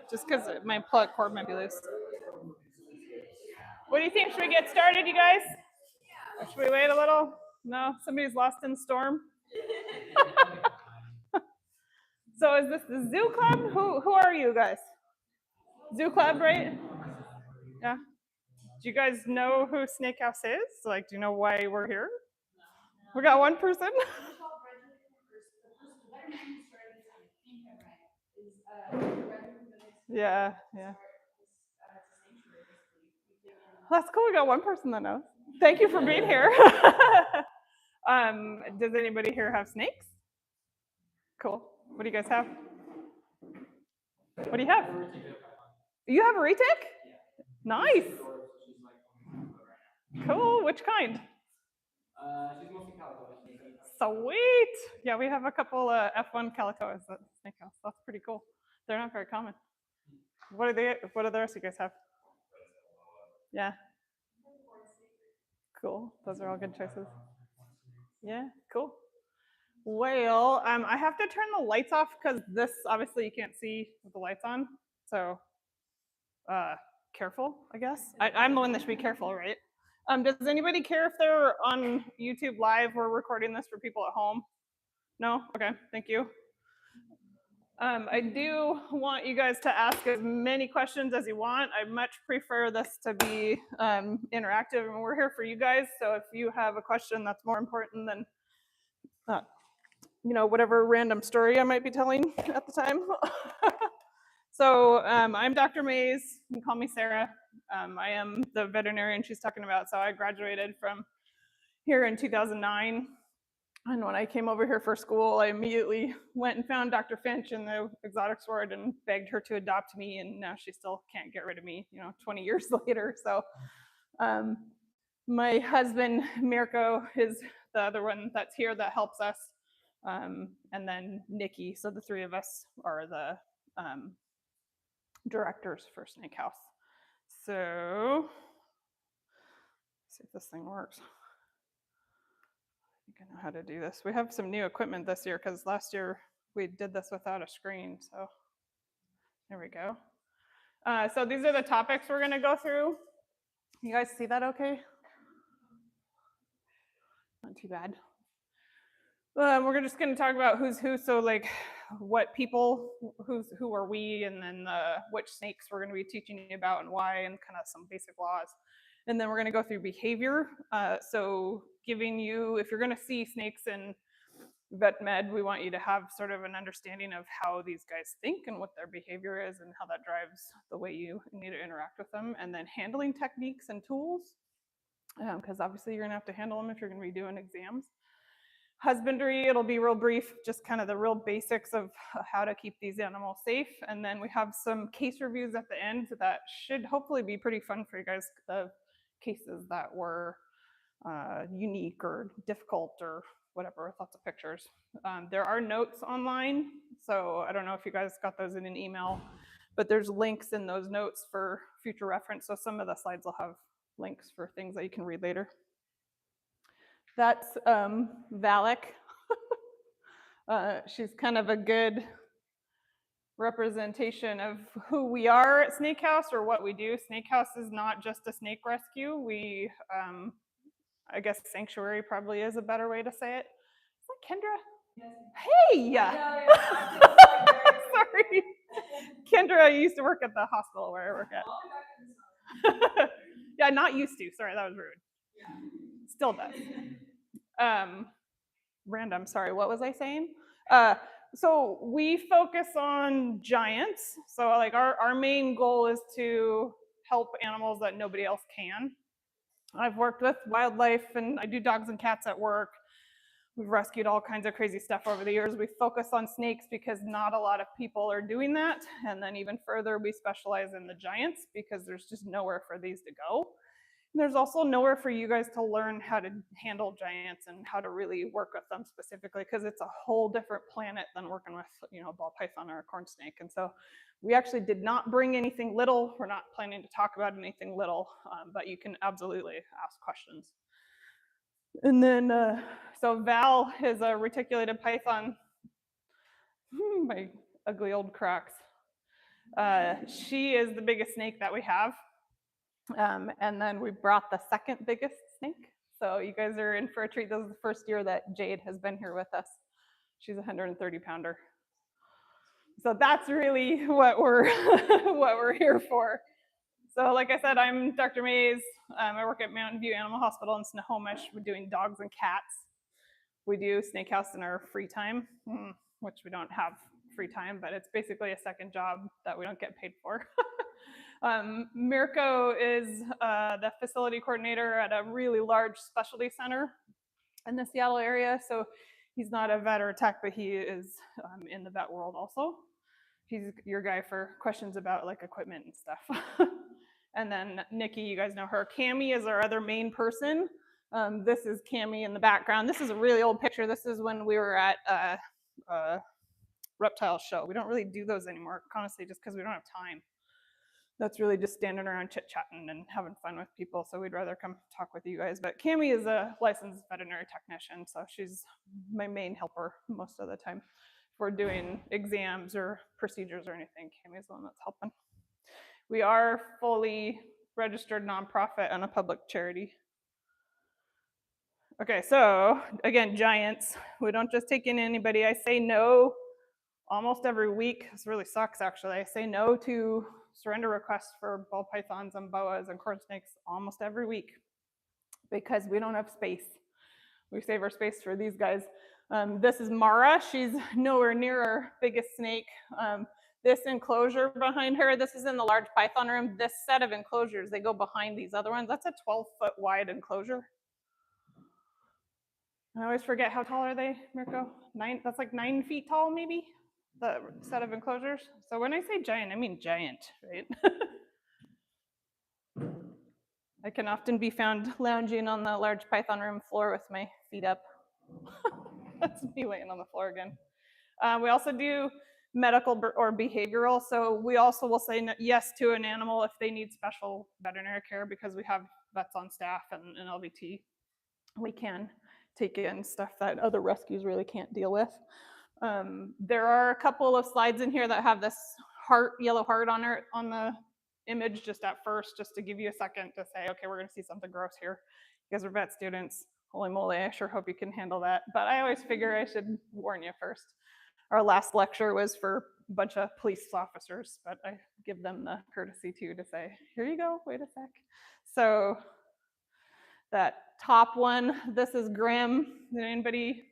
just because my plug cord might be loose. What do you think? Should we get started, you guys? Or should we wait a little? No? Somebody's lost in the storm? So is this the zoo club? Who are you guys? Zoo club, right? Yeah. Do you guys know who Snake House is? Like, do you know why we're here? We got one person. Yeah, yeah. That's cool. We got one person that knows. Thank you for being here. Does anybody here have snakes? Cool. What do you guys have? What do you have? You have a retic? Nice. Cool. Which kind? She's mostly calico. Sweet. Yeah, we have a couple F1 calicos at Snake House. That's pretty cool. They're not very common. What do the rest of you guys have? Yeah. Cool. Those are all good choices. Yeah, cool. Well, I have to turn the lights off because this obviously you can't see with the lights on. So careful, I guess. I'm the one that should be careful, right? Does anybody care if they're on YouTube Live? We're recording this for people at home. No? Okay, thank you. I do want you guys to ask as many questions as you want. I much prefer this to be interactive, and we're here for you guys. So if you have a question that's more important than, whatever random story I might be telling at the time. So I'm Dr. Mays. You can call me Sarah. I am the veterinarian she's talking about. So I graduated from here in 2009. And when I came over here for school, I immediately went and found Dr. Finch in the exotics ward and begged her to adopt me. And now she still can't get rid of me, 20 years later. So my husband, Mirko, is the other one that's here that helps us. And then Nikki. So the three of us are the directors for Snake House. So let's see if this thing works. I think I know how to do this. We have some new equipment this year because last year we did this without a screen. So there we go. So these are the topics we're going to go through. You guys see that okay? Not too bad. We're just going to talk about who's who. So like what people, who are we, and then which snakes we're going to be teaching you about and why, and kind of some basic laws. And then we're going to go through behavior. So giving you, if you're going to see snakes in vet med, we want you to have sort of an understanding of how these guys think and what their behavior is and how that drives the way you need to interact with them. And then handling techniques and tools, because obviously you're going to have to handle them if you're going to be doing exams. Husbandry, it'll be real brief, just kind of the real basics of how to keep these animals safe. And then we have some case reviews at the end that should hopefully be pretty fun for you guys, the cases that were unique or difficult or whatever, with lots of pictures. There are notes online, so I don't know if you guys got those in an email, but there's links in those notes for future reference. So some of the slides will have links for things that you can read later. That's Valak. She's kind of a good representation of who we are at Snake House or what we do. Snake House is not just a snake rescue. We, I guess sanctuary probably is a better way to say it. Is that Kendra? Yes. Hey! Sorry. Kendra used to work at the hospital where I work at. Yeah, not used to. Sorry, that was rude. Still does. Random, sorry, what was I saying? So we focus on giants. So like our main goal is to help animals that nobody else can. I've worked with wildlife and I do dogs and cats at work. We've rescued all kinds of crazy stuff over the years. We focus on snakes because not a lot of people are doing that. And then even further, we specialize in the giants because there's just nowhere for these to go. And there's also nowhere for you guys to learn how to handle giants and how to really work with them specifically, because it's a whole different planet than working with, a ball python or a corn snake. And so we actually did not bring anything little. We're not planning to talk about anything little, but you can absolutely ask questions. And then, so Val is a reticulated python. My ugly old cracks. She is the biggest snake that we have. And then we brought the second biggest snake. So you guys are in for a treat. This is the first year that Jade has been here with us. She's a 130 pounder. So that's really what we're what we're here for. So like I said, I'm Dr. Mays. I work at Mountain View Animal Hospital in Snohomish. We're doing dogs and cats. We do snake house in our free time, which we don't have free time, but it's basically a second job that we don't get paid for. Mirko is the facility coordinator at a really large specialty center in the Seattle area. So he's not a vet or a tech, but he is in the vet world also. He's your guy for questions about like equipment and stuff. And then Nikki, you guys know her. Cami is our other main person. This is Cami in the background. This is a really old picture. This is when we were at a reptile show. We don't really do those anymore, honestly, just because we don't have time. That's really just standing around chit-chatting and having fun with people. So we'd rather come talk with you guys. But Cami is a licensed veterinary technician. So she's my main helper most of the time. If we're doing exams or procedures or anything, Cami's the one that's helping. We are fully registered nonprofit and a public charity. Okay, so again, giants. We don't just take in anybody. I say no almost every week. This really sucks, actually. I say no to surrender requests for ball pythons and boas and corn snakes almost every week because we don't have space. We save our space for these guys. This is Mara. She's nowhere near our biggest snake. This enclosure behind her, this is in the large python room. This set of enclosures, they go behind these other ones. That's a 12-foot wide enclosure. I always forget, how tall are they, Mirko? That's like 9 feet tall, maybe, the set of enclosures. So when I say giant, I mean giant, right? I can often be found lounging on the large python room floor with my feet up. That's me laying on the floor again. We also do medical or behavioral. So we also will say yes to an animal if they need special veterinary care because we have vets on staff and an LVT. We can take in stuff that other rescues really can't deal with. There are a couple of slides in here that have this heart, yellow heart on it on the image just at first, just to give you a second to say, okay, we're going to see something gross here. You guys are vet students. Holy moly, I sure hope you can handle that. But I always figure I should warn you first. Our last lecture was for a bunch of police officers, but I give them the courtesy too to say, here you go, wait a sec. So that top one, this is Grim. Did anybody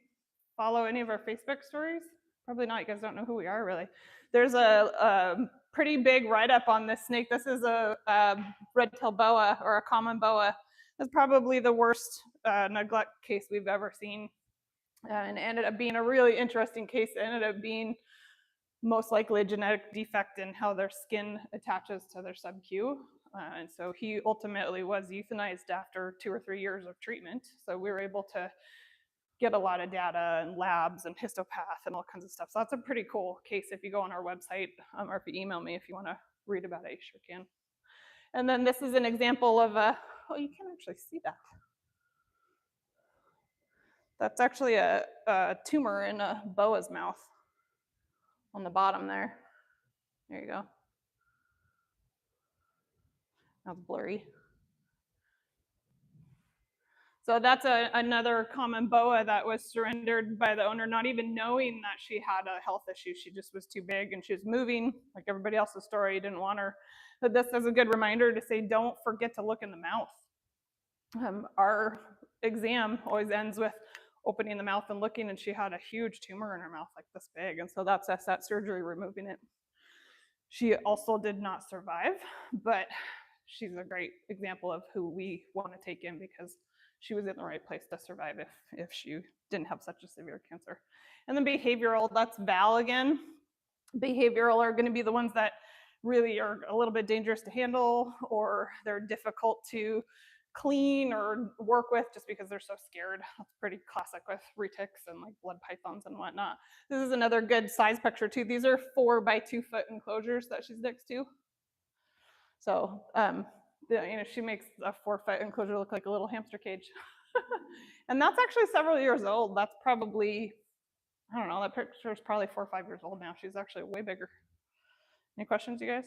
follow any of our Facebook stories? Probably not, you guys don't know who we are really. There's a pretty big write-up on this snake. This is a red-tailed boa or a common boa. It's probably the worst neglect case we've ever seen. And it ended up being a really interesting case. It ended up being most likely a genetic defect in how their skin attaches to their sub-Q. And so he ultimately was euthanized after 2 or 3 years of treatment. So we were able to get a lot of data and labs and histopath and all kinds of stuff. So that's a pretty cool case if you go on our website or if you email me if you want to read about it, you sure can. And then this is an example of a, oh, you can actually see that. That's actually a tumor in a boa's mouth on the bottom there. There you go. That's blurry. So that's another common boa that was surrendered by the owner, not even knowing that she had a health issue. She just was too big and she was moving, like everybody else's story, didn't want her. But this is a good reminder to say, don't forget to look in the mouth. Our exam always ends with opening the mouth and looking, and she had a huge tumor in her mouth, like this big. And so that's us at surgery removing it. She also did not survive, but she's a great example of who we want to take in because she was in the right place to survive if she didn't have such a severe cancer. And then behavioral, that's Val again. Behavioral are going to be the ones that really are a little bit dangerous to handle, or they're difficult to clean or work with just because they're so scared. That's pretty classic with retics and like blood pythons and whatnot. This is another good size picture too. These are 4 by 2 foot enclosures that she's next to. So she makes a 4-foot enclosure look like a little hamster cage. And that's actually several years old. That's probably, I don't know, that picture is probably 4 or 5 years old now. She's actually way bigger. Any questions, you guys?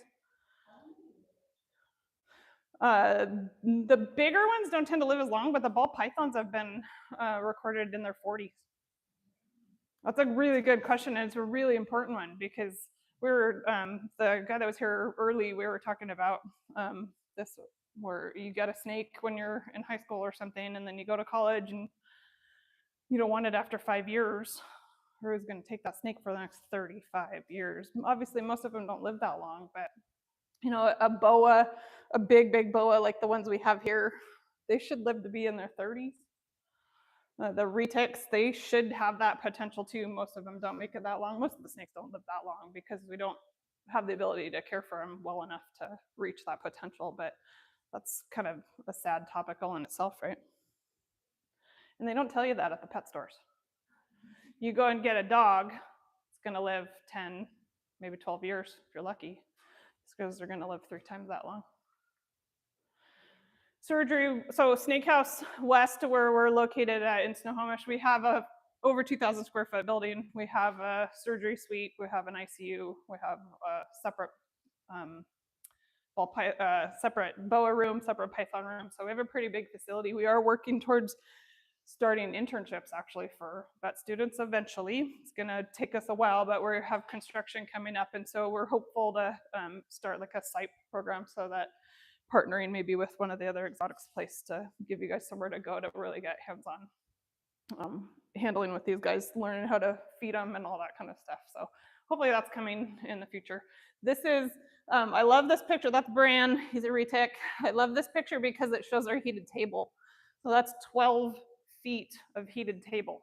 The bigger ones don't tend to live as long, but the ball pythons have been recorded in their 40s. That's a really good question, and it's a really important one because we were the guy that was here early. We were talking about this, where you get a snake when you're in high school or something, and then you go to college and you don't want it after 5 years. Or who's going to take that snake for the next 35 years? Obviously, most of them don't live that long, but you know, a boa, a big boa like the ones we have here, they should live to be in their 30s. The retics, they should have that potential too. Most of them don't make it that long. Most of the snakes don't live that long because we don't have the ability to care for them well enough to reach that potential. But that's kind of a sad topic all in itself, right? And they don't tell you that at the pet stores. You go and get a dog, it's going to live 10, maybe 12 years if you're lucky. It's because they're going to live 3 times that long. Surgery, so Snake House West, where we're located at in Snohomish, we have a over 2,000 square foot building. We have a surgery suite, we have an ICU, we have a separate separate boa room, separate python room. So we have a pretty big facility. We are working towards starting internships actually for vet students eventually. It's going to take us a while, but we have construction coming up, and so we're hopeful to start like a site program so that partnering maybe with one of the other exotics place to give you guys somewhere to go to really get hands-on handling with these guys, learning how to feed them and all that kind of stuff. So hopefully that's coming in the future. This is, I love this picture. That's Bran. He's a retic. I love this picture because it shows our heated table. So that's 12 feet of heated table.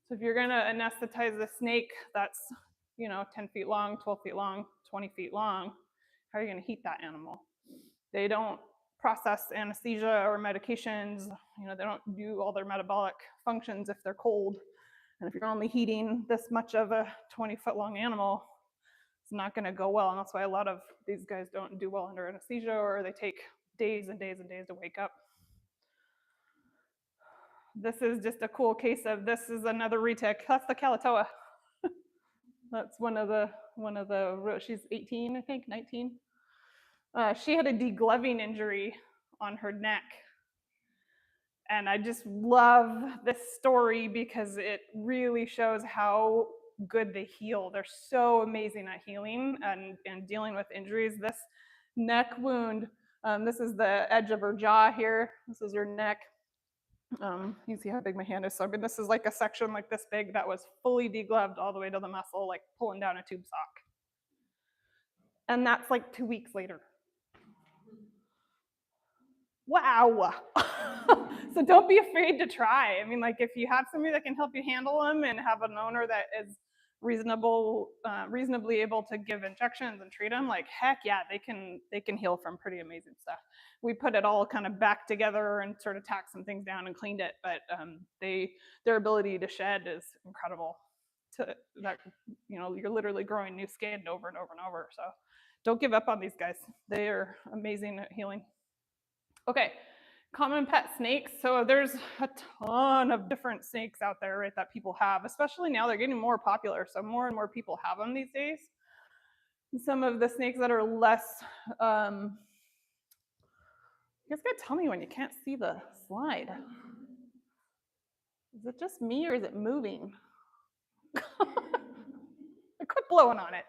So if you're going to anesthetize a snake that's, you know, 10 feet long, 12 feet long, 20 feet long, how are you going to heat that animal? They don't process anesthesia or medications. You know, they don't do all their metabolic functions if they're cold. And if you're only heating this much of a 20-foot long animal, it's not going to go well. And that's why a lot of these guys don't do well under anesthesia, or they take days and days and days to wake up. This is just a cool case of, this is another retic. That's the Kalatoa. That's one of the, she's 18, I think, 19. She had a degloving injury on her neck. And I just love this story because it really shows how good they heal. They're so amazing at healing and dealing with injuries. This neck wound, this is the edge of her jaw here. This is her neck. You can see how big my hand is. So I mean, this is like a section like this big that was fully degloved all the way to the muscle, like pulling down a tube sock. And that's like 2 weeks later. Wow. So don't be afraid to try. I mean, like if you have somebody that can help you handle them and have an owner that is reasonably able to give injections and treat them, like heck yeah, they can heal from pretty amazing stuff. We put it all kind of back together and sort of tacked some things down and cleaned it, but their ability to shed is incredible. That, you know, you're literally growing new skin over and over and over. So don't give up on these guys. They are amazing at healing. Okay, common pet snakes. So there's a ton of different snakes out there, right, that people have, especially now they're getting more popular. So more and more people have them these days. And some of the snakes that are less, you guys gotta tell me when you can't see the slide. Is it just me or is it moving? I quit blowing on it.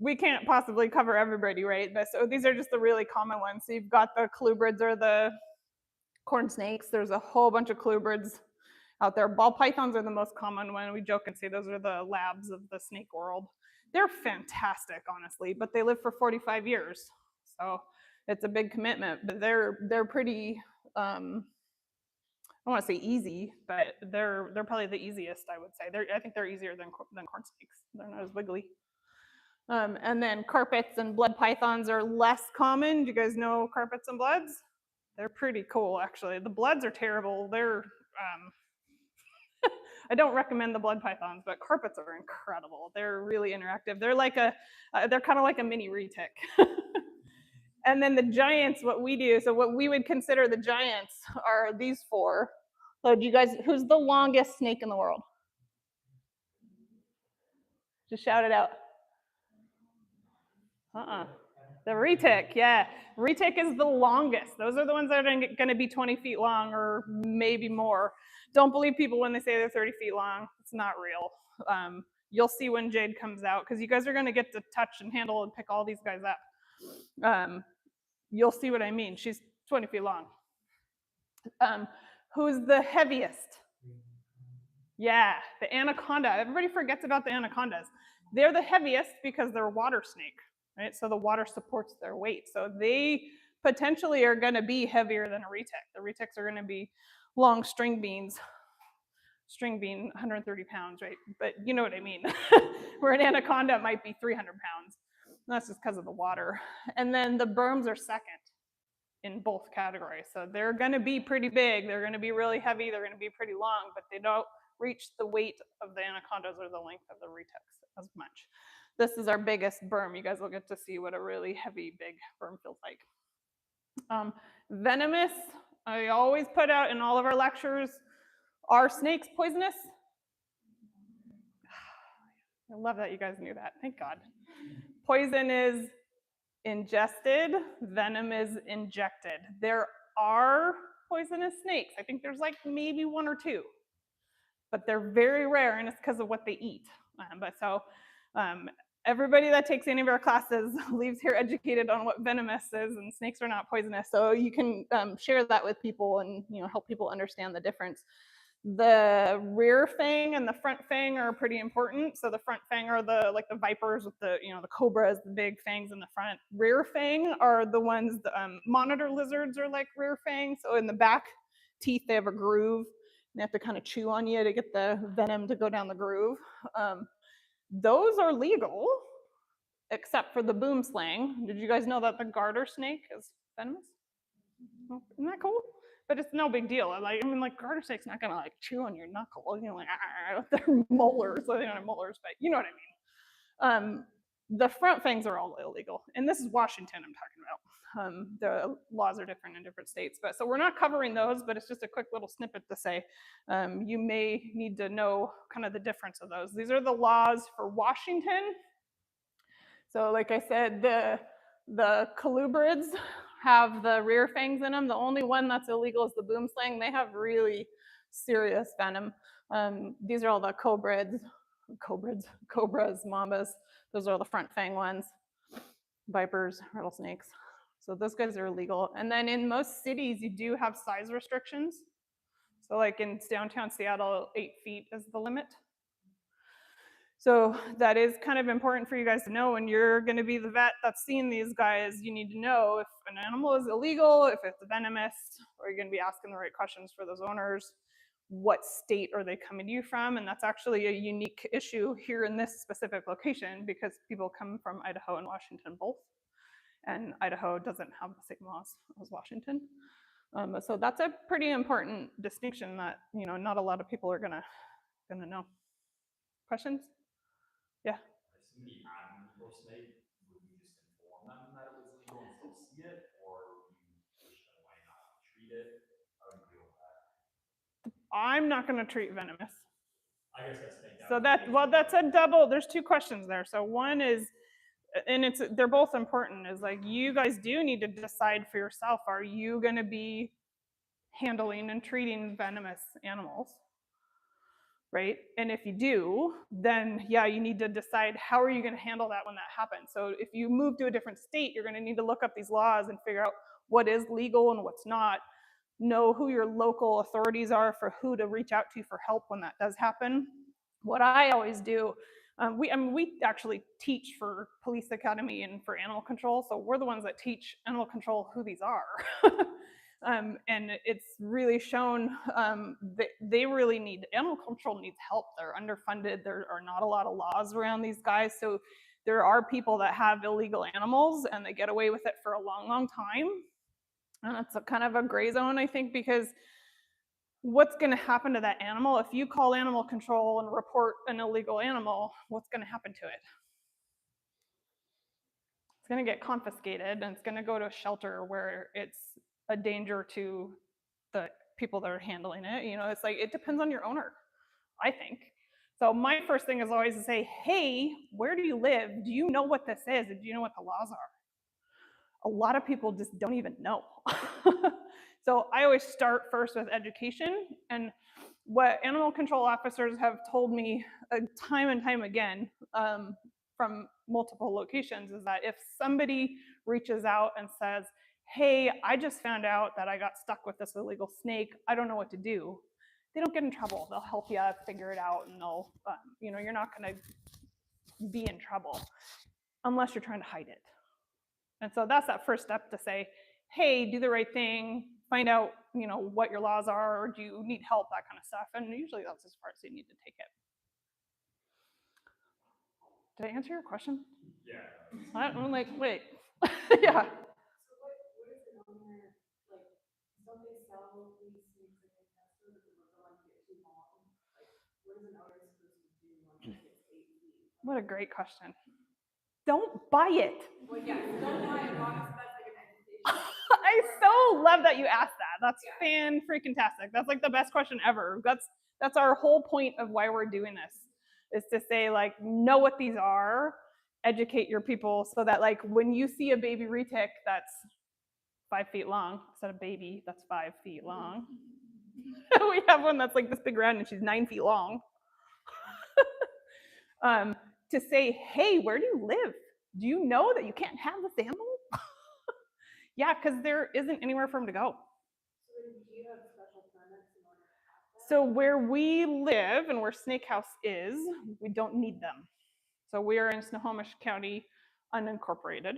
We can't possibly cover everybody, right? But so these are just the really common ones. So you've got the colubrids or the corn snakes. There's a whole bunch of colubrids out there. Ball pythons are the most common one. We joke and say those are the labs of the snake world. They're fantastic, honestly, but they live for 45 years. So it's a big commitment, but they're pretty, I don't want to say easy, but they're probably the easiest, I would say. I think they're easier than corn snakes. They're not as wiggly. And then carpets and blood pythons are less common. Do you guys know carpets and bloods? They're pretty cool, actually. The bloods are terrible. They're, I don't recommend the blood pythons, but carpets are incredible. They're really interactive. They're like they're kind of like a mini retic. And then the giants, what we do, so what we would consider the giants are these four. So do you guys, who's the longest snake in the world? Just shout it out. The retic, yeah. Retic is the longest. Those are the ones that are going to be 20 feet long or maybe more. Don't believe people when they say they're 30 feet long. It's not real. You'll see when Jade comes out because you guys are going to get to touch and handle and pick all these guys up. You'll see what I mean. She's 20 feet long. Who's the heaviest? Yeah, the anaconda. Everybody forgets about the anacondas. They're the heaviest because they're a water snake, right? So the water supports their weight. So they potentially are going to be heavier than a retic. The retics are going to be long string beans. String bean, 130 pounds, right? But you know what I mean. Where an anaconda might be 300 pounds. That's just because of the water. And then the berms are second in both categories. So they're going to be pretty big. They're going to be really heavy. They're going to be pretty long, but they don't reach the weight of the anacondas or the length of the retics as much. This is our biggest berm. You guys will get to see what a really heavy, big berm feels like. Venomous, I always put out in all of our lectures, are snakes poisonous? I love that you guys knew that. Thank God. Poison is ingested, venom is injected. There are poisonous snakes. I think there's like maybe one or two, but they're very rare, and it's because of what they eat. Everybody that takes any of our classes leaves here educated on what venomous is, and snakes are not poisonous. So you can share that with people and help people understand the difference. The rear fang and the front fang are pretty important. So the front fang are the vipers with the the cobras, the big fangs in the front. Rear fang are the ones monitor lizards are like rear fang. So in the back teeth they have a groove. They have to kind of chew on you to get the venom to go down the groove. Those are legal, except for the boom slang. Did you guys know that the garter snake is venomous? Isn't that cool? But it's no big deal. Garter snake's not gonna chew on your knuckle, with their molars. So they don't have molars, but you know what I mean. The front fangs are all illegal, and this is Washington I'm talking about. The laws are different in different states, so we're not covering those, but it's just a quick little snippet to say you may need to know kind of the difference of those. These are the laws for Washington. So like I said, the colubrids have the rear fangs in them. The only one that's illegal is the boom slang. They have really serious venom. These are all the cobras, mambas. Those are all the front fang ones. Vipers, rattlesnakes. So those guys are illegal. And then in most cities, you do have size restrictions. So like in downtown Seattle, 8 feet is the limit. So that is kind of important for you guys to know when you're going to be the vet that's seeing these guys. You need to know if an animal is illegal, if it's venomous, or you're going to be asking the right questions for those owners. What state are they coming to you from? And that's actually a unique issue here in this specific location because people come from Idaho and Washington both. And Idaho doesn't have the same laws as Washington. So that's a pretty important distinction that not a lot of people are gonna know. Questions? Yeah. If somebody had an illegal snake, would you just inform them that it was legal and still see it, or would you push them away not to treat it? How would you deal with that? I'm not going to treat venomous. I guess that's snake. So that's a double. There's two questions there. So one is, and they're both important. Is like you guys do need to decide for yourself: are you going to be handling and treating venomous animals? Right? And if you do, then yeah, you need to decide how are you going to handle that when that happens. So if you move to a different state, you're going to need to look up these laws and figure out what is legal and what's not. Know who your local authorities are for who to reach out to for help when that does happen. What I always do, we actually teach for police academy and for animal control, so we're the ones that teach animal control who these are. And it's really shown that they really need, animal control needs help. They're underfunded. There are not a lot of laws around these guys. So there are people that have illegal animals and they get away with it for a long, long time. And it's a kind of a gray zone, I think, because what's going to happen to that animal? If you call animal control and report an illegal animal, what's going to happen to it? It's going to get confiscated and it's going to go to a shelter where it's a danger to the people that are handling it. It's like, it depends on your owner, I think. So my first thing is always to say, hey, where do you live? Do you know what this is? And do you know what the laws are? A lot of people just don't even know. So I always start first with education. And what animal control officers have told me time and time again from multiple locations is that if somebody reaches out and says, hey, I just found out that I got stuck with this illegal snake, I don't know what to do, they don't get in trouble. They'll help you figure it out, and they'll, you're not going to be in trouble unless you're trying to hide it. And so that's that first step to say, hey, do the right thing, find out, what your laws are, or do you need help, that kind of stuff. And usually that's as far as you need to take it. Did I answer your question? Yeah. I'm like, wait. Yeah. So what is an owner, like, don't they sell these snakes in Manchester because the ones get too long? Like, what is an owner supposed to do once it gets 8 feet? What a great question. Don't buy it. Well, yes, don't buy it, that's like an education. I so love that you asked that. That's fan-freaking-tastic. That's like the best question ever. That's our whole point of why we're doing this, is to say, like, know what these are, educate your people so that, like, when you see a baby retic that's 5 feet long, instead of baby, that's 5 feet long. We have one that's like this big around and she's 9 feet long. To say, hey, where do you live? Do you know that you can't have this animal? Yeah, because there isn't anywhere for him to go. So do you have special permits in order to have that? So where we live and where Snake House is, we don't need them. So we are in Snohomish County, unincorporated.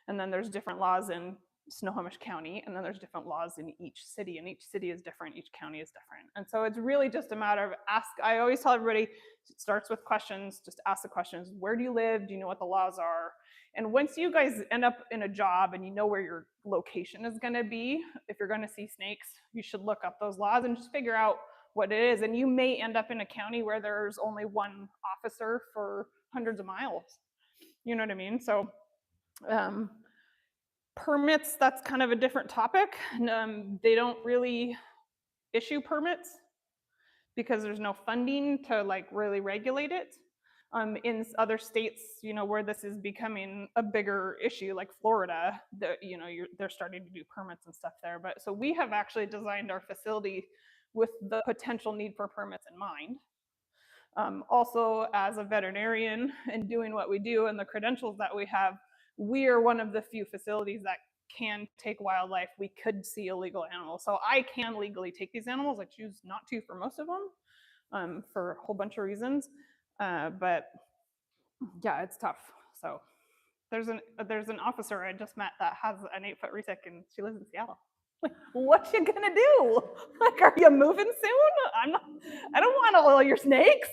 And then there's different laws in Snohomish County, and then there's different laws in each city, and each city is different, each county is different. And so it's really just a matter of I always tell everybody, it starts with questions, just ask the questions. Where do you live? Do you know what the laws are? And once you guys end up in a job and you know where your location is gonna be, if you're gonna see snakes, you should look up those laws and just figure out what it is. And you may end up in a county where there's only one officer for hundreds of miles. You know what I mean? So permits, that's kind of a different topic. They don't really issue permits because there's no funding to like really regulate it. In other states, where this is becoming a bigger issue, like Florida, they're starting to do permits and stuff there. But so we have actually designed our facility with the potential need for permits in mind. Also, as a veterinarian and doing what we do and the credentials that we have, we are one of the few facilities that can take wildlife. We could see illegal animals. So I can legally take these animals. I choose not to for most of them for a whole bunch of reasons. But yeah, it's tough. So there's an officer I just met that has an 8-foot retic and she lives in Seattle. Like, what you gonna do? Like, are you moving soon? I don't want all your snakes.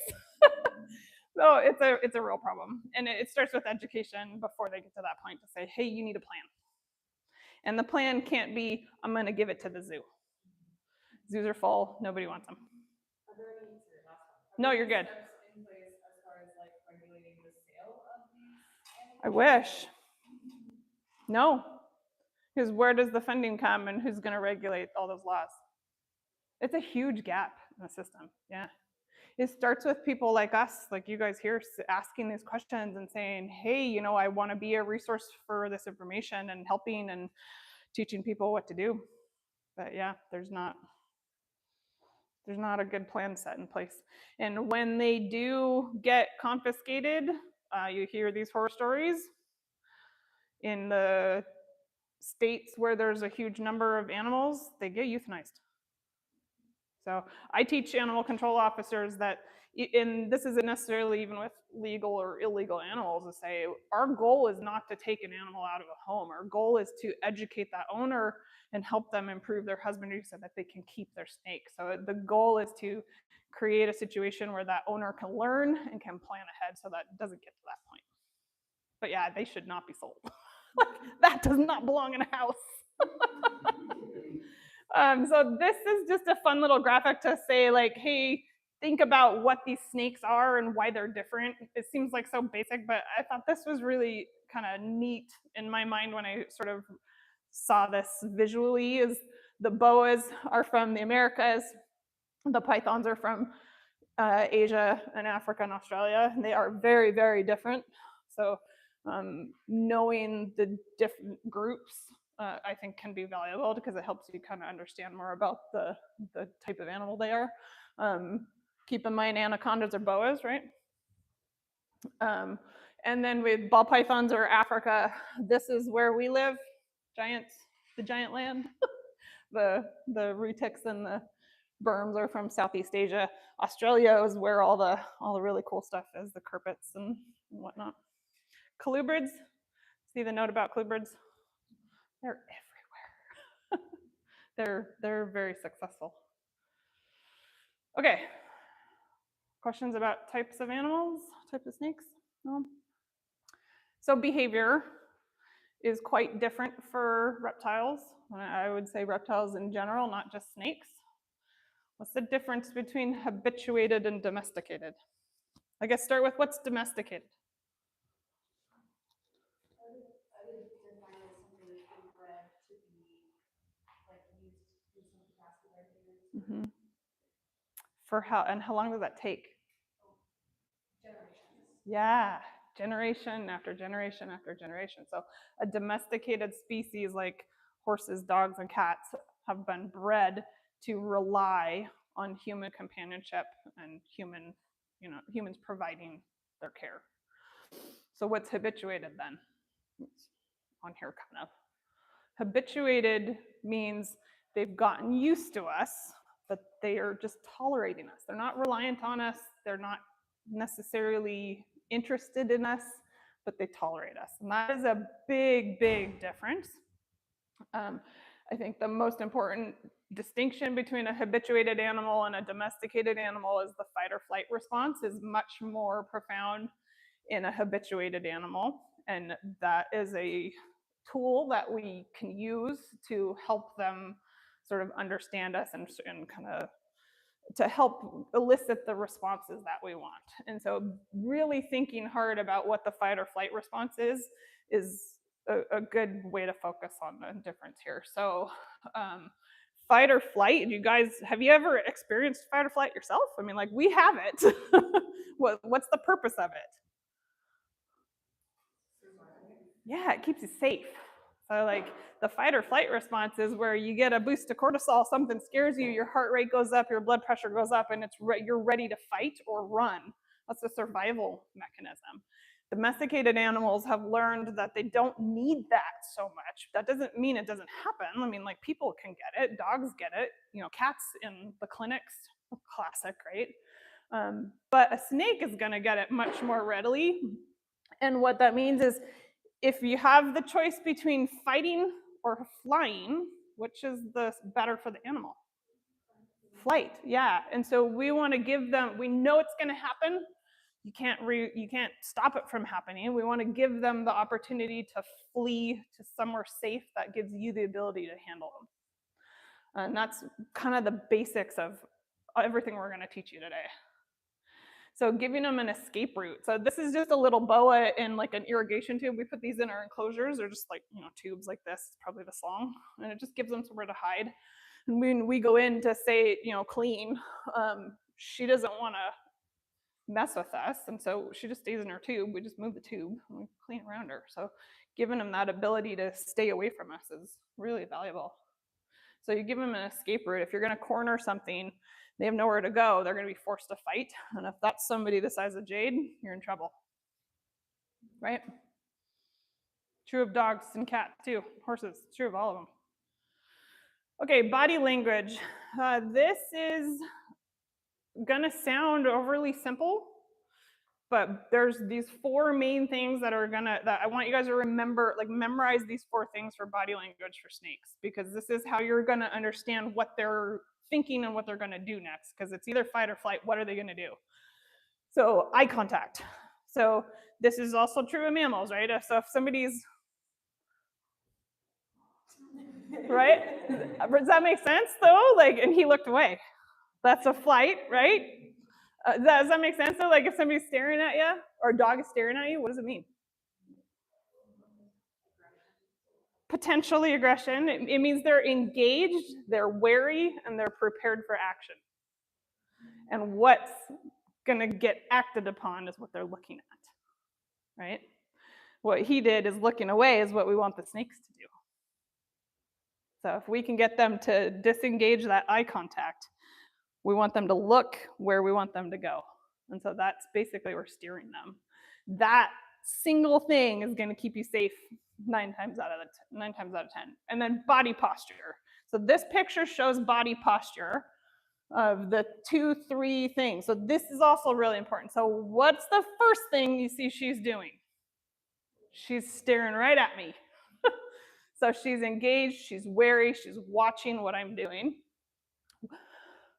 So it's a real problem. And it starts with education before they get to that point to say, hey, you need a plan. And the plan can't be, I'm gonna give it to the zoo. Zoos are full, nobody wants them. Are there any, No, you're good. steps in place as far as like regulating the sale of these animals? I wish. No. Because where does the funding come and who's going to regulate all those laws? It's a huge gap in the system. Yeah. It starts with people like us, like you guys here, asking these questions and saying, hey, I want to be a resource for this information and helping and teaching people what to do. But yeah, there's not a good plan set in place. And when they do get confiscated, you hear these horror stories. In the states where there's a huge number of animals, they get euthanized. So I teach animal control officers that, and this isn't necessarily even with legal or illegal animals, to say our goal is not to take an animal out of a home. Our goal is to educate that owner and help them improve their husbandry so that they can keep their snake. So the goal is to create a situation where that owner can learn and can plan ahead so that it doesn't get to that point. But yeah, they should not be sold. That does not belong in a house. So this is just a fun little graphic to say, like, hey, think about what these snakes are and why they're different. It seems like so basic, but I thought this was really kind of neat in my mind when I sort of saw this visually. Is the boas are from the Americas, the pythons are from Asia and Africa and Australia. And they are very, very different. So knowing the different groups, I think can be valuable because it helps you kind of understand more about the type of animal they are. Keep in mind anacondas are boas, right? And then with ball pythons or Africa, this is where we live, giants, the giant land. the rutics and the berms are from Southeast Asia. Australia is where all the really cool stuff is, the carpets and whatnot. Colubrids, see the note about colubrids? They're everywhere. they're very successful. Okay. Questions about types of animals, types of snakes? No? So behavior is quite different for reptiles. I would say reptiles in general, not just snakes. What's the difference between habituated and domesticated? I guess start with what's domesticated. I would define it as something that's been bred to be like used in some capacity by humans. For how long does that take? Generations. Yeah, generation after generation after generation. So a domesticated species like horses, dogs, and cats have been bred to rely on human companionship and humans providing their care. So what's habituated then? It's on here kind of. Habituated means they've gotten used to us, but they are just tolerating us. They're not reliant on us. They're not necessarily interested in us, but they tolerate us. And that is a big, big difference. I think the most important distinction between a habituated animal and a domesticated animal is the fight or flight response is much more profound in a habituated animal. And that is a tool that we can use to help them sort of understand us and kind of to help elicit the responses that we want. And so really thinking hard about what the fight or flight response is a good way to focus on the difference here. So fight or flight, have you ever experienced fight or flight yourself? I mean, like we have it. What's the purpose of it? Yeah, it keeps you safe. So like the fight or flight response is where you get a boost of cortisol, something scares you, your heart rate goes up, your blood pressure goes up, and you're ready to fight or run. That's a survival mechanism. Domesticated animals have learned that they don't need that so much. That doesn't mean it doesn't happen. I mean, like people can get it, dogs get it, cats in the clinics, classic, right? But a snake is gonna get it much more readily. And what that means is if you have the choice between fighting or flying, which is the better for the animal? Flight, yeah. And so we want to give them, we know it's going to happen. You can't stop it from happening. We want to give them the opportunity to flee to somewhere safe that gives you the ability to handle them. And that's kind of the basics of everything we're going to teach you today. So giving them an escape route. So this is just a little boa in like an irrigation tube. We put these in our enclosures. They're just like, tubes like this, probably this long. And it just gives them somewhere to hide. And when we go in to say, clean, she doesn't want to mess with us. And so she just stays in her tube. We just move the tube and we clean around her. So giving them that ability to stay away from us is really valuable. So you give them an escape route. If you're going to corner something, they have nowhere to go, they're going to be forced to fight. And if that's somebody the size of Jade, you're in trouble. Right? True of dogs and cats too, horses, true of all of them. Okay, body language. This is going to sound overly simple, but there's these 4 main things that I want you guys to remember, like memorize these 4 things for body language for snakes, because this is how you're going to understand what they're thinking and what they're going to do next, because it's either fight or flight. What are they going to do? So eye contact. So this is also true of mammals, right? So if somebody's right, does that make sense though? Like, and he looked away. That's a flight, right? Does that make sense though? Like if somebody's staring at you or a dog is staring at you, what does it mean? Potentially aggression. It means they're engaged, they're wary, and they're prepared for action. and what's gonna get acted upon is what they're looking at, right? What he did is looking away is what we want the snakes to do. So if we can get them to disengage that eye contact, we want them to look where we want them to go. And so that's basically we're steering them. That single thing is going to keep you safe 9 times out of 10. And then body posture. So this picture shows body posture of the 2, 3 things. So this is also really important. So what's the first thing you see she's doing? She's staring right at me. So she's engaged, she's wary, she's watching what I'm doing.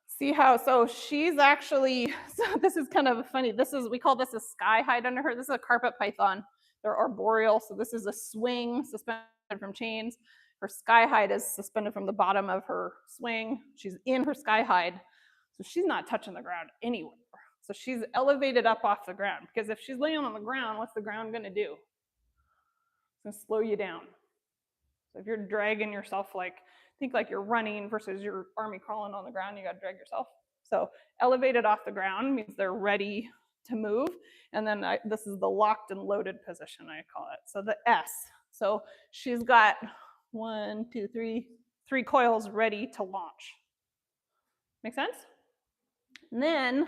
See how, so she's actually, so this is kind of funny. We call this a sky hide under her. This is a carpet python. They're arboreal, so this is a swing suspended from chains. Her sky hide is suspended from the bottom of her swing. She's in her sky hide, so she's not touching the ground anywhere. So she's elevated up off the ground, because if she's laying on the ground, what's the ground gonna do? It's gonna slow you down. So if you're dragging yourself, think like you're running versus your army crawling on the ground, you gotta drag yourself. So elevated off the ground means they're ready to move. And then this is the locked and loaded position, I call it. So the S. So she's got 1, 2, 3 coils ready to launch. Make sense? And then,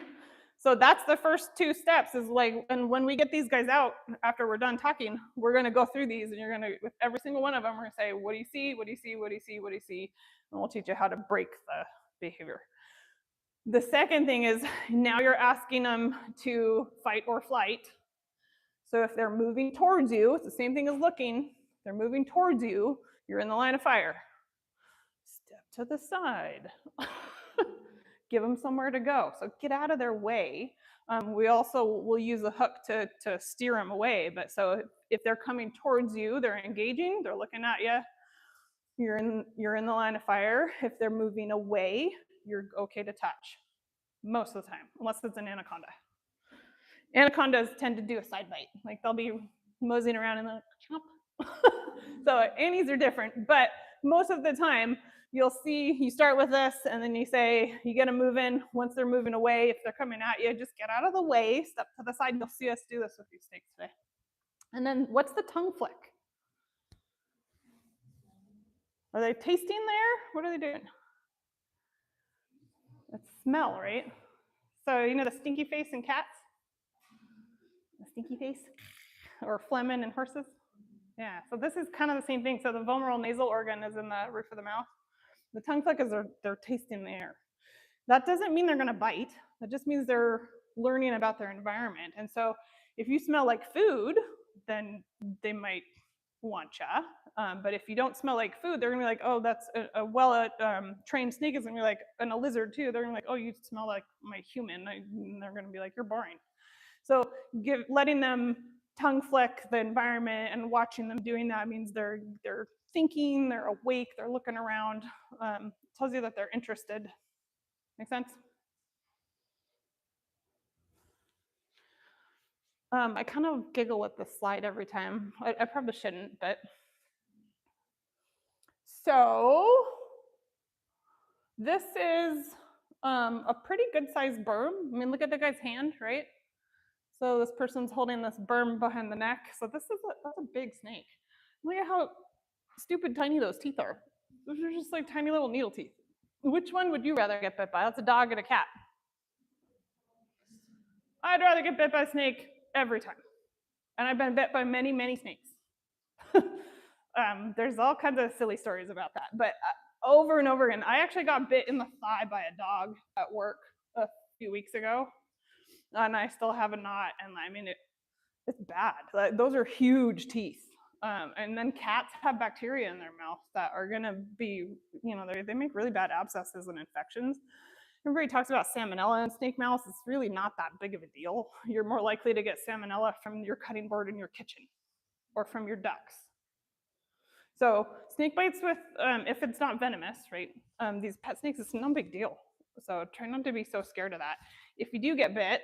so that's the first 2 steps is like, and when we get these guys out, after we're done talking, we're gonna go through these and you're gonna, with every single one of them, we're gonna say, what do you see, what do you see, what do you see, what do you see? And we'll teach you how to break the behavior. The second thing is now you're asking them to fight or flight. So if they're moving towards you, it's the same thing as looking, they're moving towards you, you're in the line of fire. Step to the side. Give them somewhere to go. So get out of their way. We also will use a hook to steer them away. But so if they're coming towards you, they're engaging, they're looking at you, you're in the line of fire. If they're moving away, you're okay to touch most of the time, unless it's an anaconda. Anacondas tend to do a side bite. Like they'll be moseying around and they'll chomp. So annies are different, but most of the time, you'll see, you start with this, and then you say, you get them moving. Once they're moving away, if they're coming at you, just get out of the way, step to the side. You'll see us do this with these snakes today. And then what's the tongue flick? Are they tasting there? What are they doing? It's smell, right? So you know the stinky face in cats? The stinky face? Or phlegm in horses? Yeah, so this is kind of the same thing. So the vomeral nasal organ is in the roof of the mouth. The tongue flick is they're tasting the air. That doesn't mean they're gonna bite. That just means they're learning about their environment. And so if you smell like food, then they might want ya. But if you don't smell like food, they're gonna be like, oh, that's a well-trained snake is gonna be like, and a lizard too, they're gonna be like, oh, you smell like my human. And they're gonna be like, you're boring. So letting them tongue flick the environment and watching them doing that means they're thinking, they're awake, they're looking around. Tells you that they're interested. Make sense? I kind of giggle at this slide every time. I probably shouldn't, but. So this is a pretty good sized berm. I mean, look at the guy's hand, right? So this person's holding this berm behind the neck. So that's a big snake. Look at how stupid tiny those teeth are. Those are just like tiny little needle teeth. Which one would you rather get bit by? That's a dog and a cat. I'd rather get bit by a snake every time. And I've been bit by many, many snakes. There's all kinds of silly stories about that. But over and over again, I actually got bit in the thigh by a dog at work a few weeks ago. And I still have a knot. And I mean, it's bad. Like, those are huge teeth. And then cats have bacteria in their mouth that are going to be, they make really bad abscesses and infections. Everybody talks about salmonella in snake mouths. It's really not that big of a deal. You're more likely to get salmonella from your cutting board in your kitchen or from your ducks. So snake bites with, if it's not venomous, right? These pet snakes, it's no big deal. So try not to be so scared of that. If you do get bit,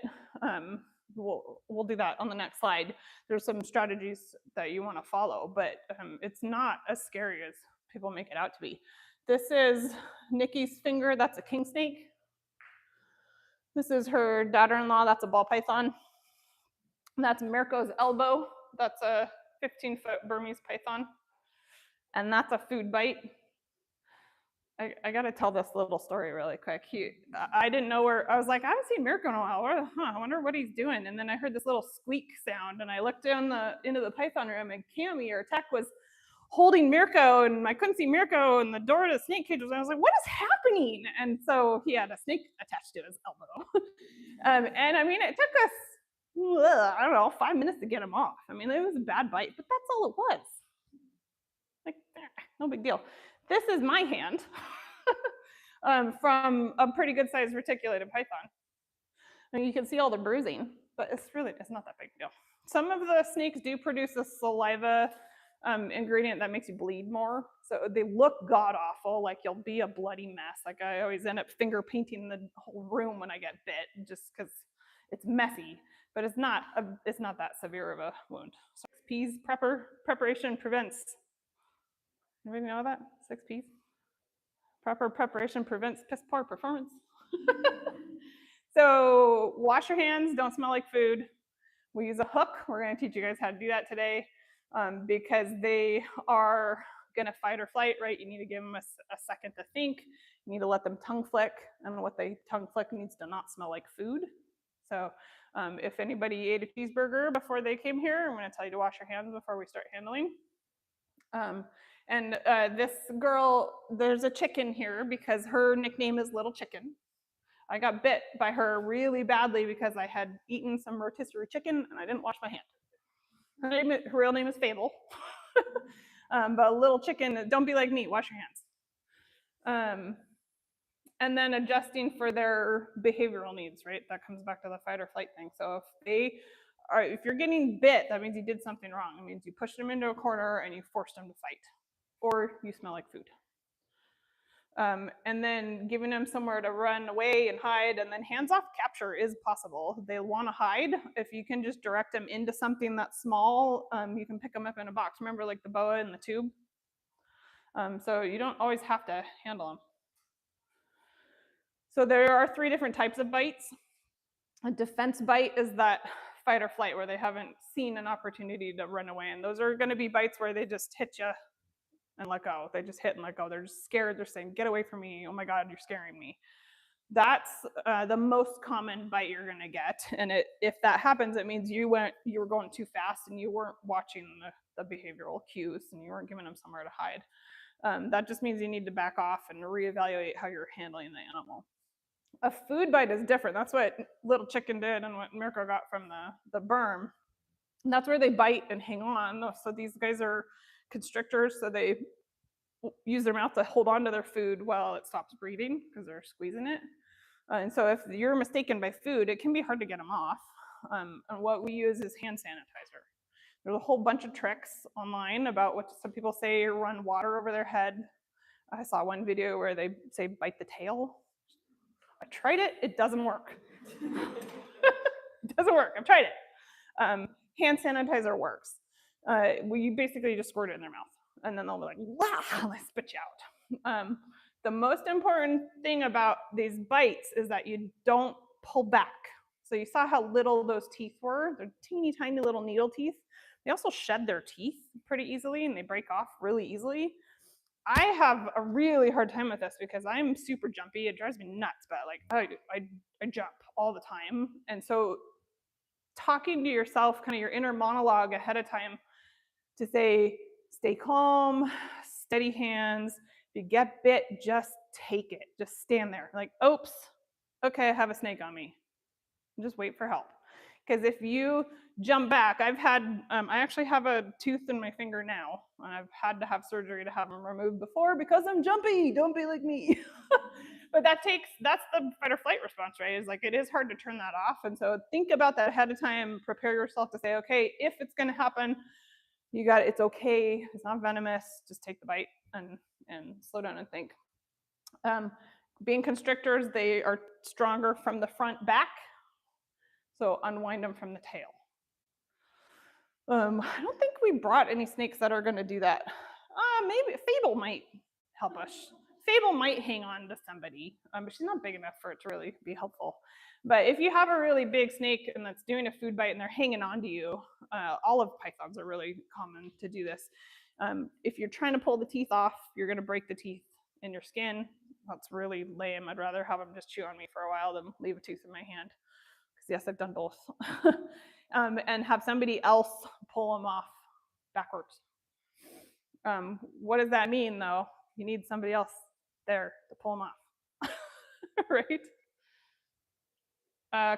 we'll do that on the next slide. There's some strategies that you want to follow, but it's not as scary as people make it out to be. This is Nikki's finger. That's a king snake. This is her daughter-in-law. That's a ball python. And that's Mirko's elbow. That's a 15-foot Burmese python. And that's a food bite. I got to tell this little story really quick. I didn't know where, I was like, I haven't seen Mirko in a while. I wonder what he's doing. And then I heard this little squeak sound, and I looked down into the python room, and Cami, our tech, was holding Mirko, and I couldn't see Mirko, and the door to the snake cage was, I was like, what is happening? And so he had a snake attached to his elbow. And I mean, it took us, I don't know, 5 minutes to get him off. I mean, it was a bad bite, but that's all it was. Like, no big deal. This is my hand from a pretty good sized reticulated python. And you can see all the bruising, but it's not that big a deal. Some of the snakes do produce a saliva ingredient that makes you bleed more. So they look god awful, like you'll be a bloody mess. Like I always end up finger painting the whole room when I get bit, just because it's messy. But it's not that severe of a wound. 6 P's preparation prevents. Anybody know that? 6 P's? Proper preparation prevents piss poor performance. So wash your hands, don't smell like food. We use a hook. We're going to teach you guys how to do that today because they are going to fight or flight, right? You need to give them a second to think. You need to let them tongue flick, and what they tongue flick needs to not smell like food. So if anybody ate a cheeseburger before they came here, I'm going to tell you to wash your hands before we start handling. This girl, there's a chicken here because her nickname is Little Chicken. I got bit by her really badly because I had eaten some rotisserie chicken and I didn't wash my hand. Her real name is Fable. But Little Chicken, don't be like me, wash your hands. And then adjusting for their behavioral needs, right? That comes back to the fight or flight thing. So if you're getting bit, that means you did something wrong. It means you pushed them into a corner and you forced them to fight, or you smell like food. And then giving them somewhere to run away and hide, and then hands-off capture is possible. They want to hide. If you can just direct them into something that's small, you can pick them up in a box. Remember, like the boa in the tube? So you don't always have to handle them. So there are 3 different types of bites. A defense bite is that fight or flight where they haven't seen an opportunity to run away, and those are going to be bites where they just hit you and let go. They just hit and let go. They're just scared. They're saying, get away from me. Oh my God, you're scaring me. That's the most common bite you're going to get. And if that happens, it means you were going too fast and you weren't watching the behavioral cues and you weren't giving them somewhere to hide. That just means you need to back off and reevaluate how you're handling the animal. A food bite is different. That's what Little Chicken did and what Mirko got from the berm. And that's where they bite and hang on. So these guys are constrictors, so they use their mouth to hold on to their food while it stops breathing because they're squeezing it. And so if you're mistaken by food, it can be hard to get them off. And what we use is hand sanitizer. There's a whole bunch of tricks online about what some people say run water over their head. I saw one video where they say bite the tail. I tried it, it doesn't work. It doesn't work, I've tried it. Hand sanitizer works. You basically just squirt it in their mouth, and then they'll be like, wow, and they spit you out. The most important thing about these bites is that you don't pull back. So you saw how little those teeth were. They're teeny tiny little needle teeth. They also shed their teeth pretty easily, and they break off really easily. I have a really hard time with this because I'm super jumpy. It drives me nuts, but like I jump all the time. And so talking to yourself, kind of your inner monologue ahead of time to say, stay calm, steady hands. If you get bit, just take it. Just stand there. Like, oops, okay, I have a snake on me. Just wait for help. Because if you jump back, I actually have a tooth in my finger now, and I've had to have surgery to have them removed before because I'm jumpy. Don't be like me. But that's the fight or flight response, right? Is like, it is hard to turn that off. And so think about that ahead of time. Prepare yourself to say, okay, if it's going to happen, it's okay. It's not venomous. Just take the bite and slow down and think. Being constrictors, they are stronger from the front back. So unwind them from the tail. I don't think we brought any snakes that are going to do that. Maybe Fable might help us. Fable might hang on to somebody, but she's not big enough for it to really be helpful. But if you have a really big snake and that's doing a food bite and they're hanging on to you, olive pythons are really common to do this. If you're trying to pull the teeth off, you're going to break the teeth in your skin. That's really lame. I'd rather have them just chew on me for a while than leave a tooth in my hand. Because yes, I've done both. And have somebody else pull them off backwards. What does that mean, though? You need somebody else there to pull them off, right?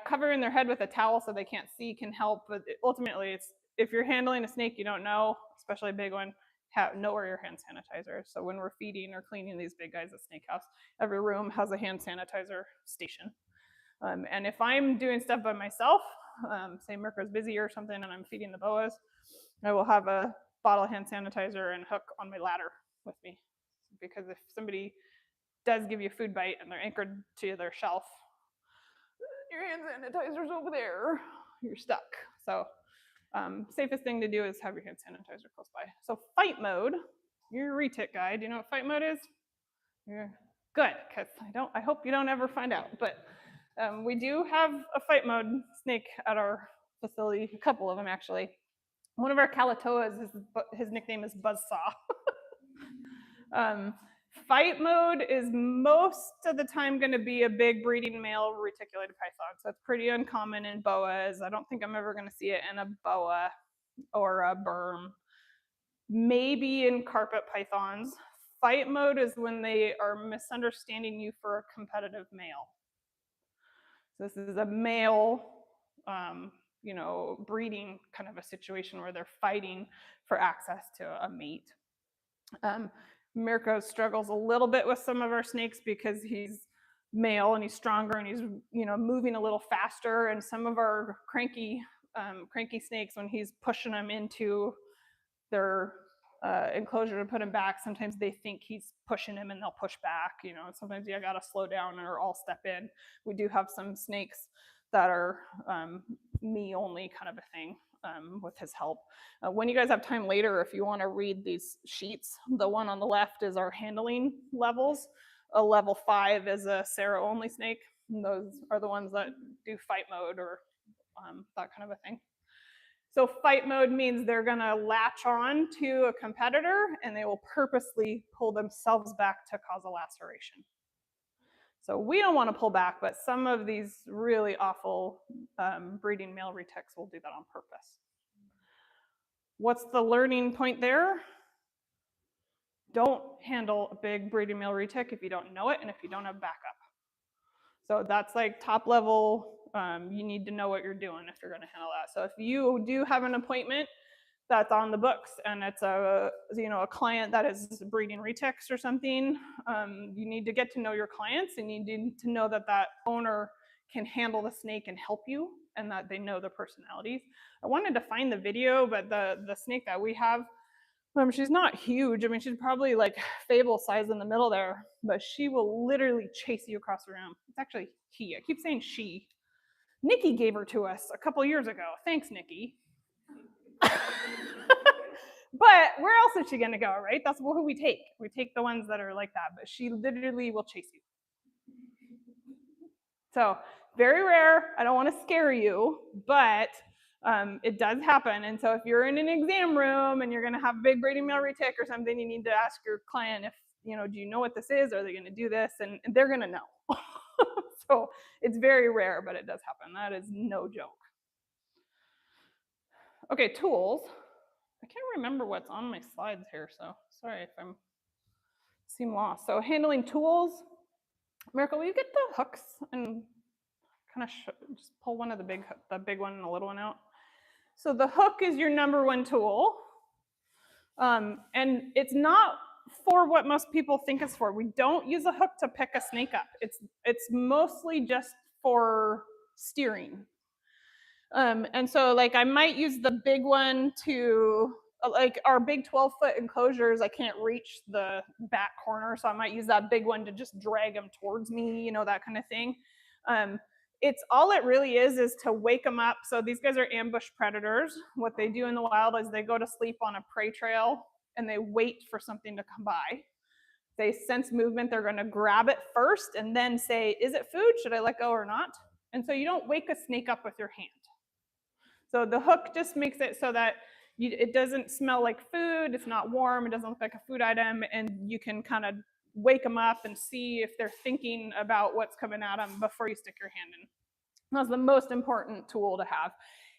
Covering their head with a towel so they can't see can help, but ultimately, it's if you're handling a snake you don't know, especially a big one, know where your hand sanitizer is. So when we're feeding or cleaning these big guys at Snake House, every room has a hand sanitizer station. And if I'm doing stuff by myself, say Mirko's busy or something and I'm feeding the boas, I will have a bottle of hand sanitizer and hook on my ladder with me. Because if somebody does give you a food bite and they're anchored to their shelf, your hand sanitizer's over there, you're stuck. So safest thing to do is have your hand sanitizer close by. So fight mode, you're a retic guy. Do you know what fight mode is? You're good, because I hope you don't ever find out. But we do have a fight mode snake at our facility, a couple of them actually. One of our Calatoas, his nickname is Buzzsaw. Fight mode is most of the time going to be a big breeding male reticulated python. So it's pretty uncommon in boas. I don't think I'm ever going to see it in a boa or a berm. Maybe in carpet pythons. Fight mode is when they are misunderstanding you for a competitive male. So this is a male, breeding kind of a situation where they're fighting for access to a mate. Mirko struggles a little bit with some of our snakes because he's male and he's stronger and he's moving a little faster. And some of our cranky snakes, when he's pushing them into their enclosure to put them back, sometimes they think he's pushing them and they'll push back. Sometimes you gotta slow down or I'll step in. We do have some snakes that are me only kind of a thing. With his help. When you guys have time later, if you want to read these sheets, the one on the left is our handling levels. A level 5 is a Sarah only snake. And those are the ones that do fight mode or that kind of a thing. So fight mode means they're going to latch on to a competitor and they will purposely pull themselves back to cause a laceration. So we don't want to pull back, but some of these really awful breeding male retics will do that on purpose. What's the learning point there? Don't handle a big breeding male retic if you don't know it and if you don't have backup. So that's like top level. You need to know what you're doing if you're going to handle that. So if you do have an appointment that's on the books and it's a client that is breeding retics or something, you need to get to know your clients and you need to know that that owner can handle the snake and help you and that they know the personalities. I wanted to find the video, but the snake that we have, she's not huge. I mean, she's probably like Fable size in the middle there, but she will literally chase you across the room. It's actually he. I keep saying she. Nikki gave her to us a couple years ago. Thanks, Nikki. But where else is she going to go, right? That's who we take. We take the ones that are like that, but she literally will chase you. So very rare. I don't want to scare you, but it does happen. And so if you're in an exam room and you're going to have a big breeding male retic or something, you need to ask your client if, do you know what this is? Are they going to do this? And they're going to know. So it's very rare, but it does happen. That is no joke. Okay, tools. I can't remember what's on my slides here, so sorry if I seem lost. So handling tools. Mirko, will you get the hooks and kind of just pull one of the big one and the little one out? So the hook is your number one tool. And it's not for what most people think it's for. We don't use a hook to pick a snake up. It's mostly just for steering. And so like I might use the big one to, like our big 12-foot enclosures, I can't reach the back corner, so I might use that big one to just drag them towards me, that kind of thing. It's all it really is to wake them up. So these guys are ambush predators. What they do in the wild is they go to sleep on a prey trail and they wait for something to come by. they sense movement, they're going to grab it first and then say, is it food? Should I let go or not? And so you don't wake a snake up with your hand. So the hook just makes it so that it doesn't smell like food, it's not warm, it doesn't look like a food item, and you can kind of wake them up and see if they're thinking about what's coming at them before you stick your hand in. That's the most important tool to have.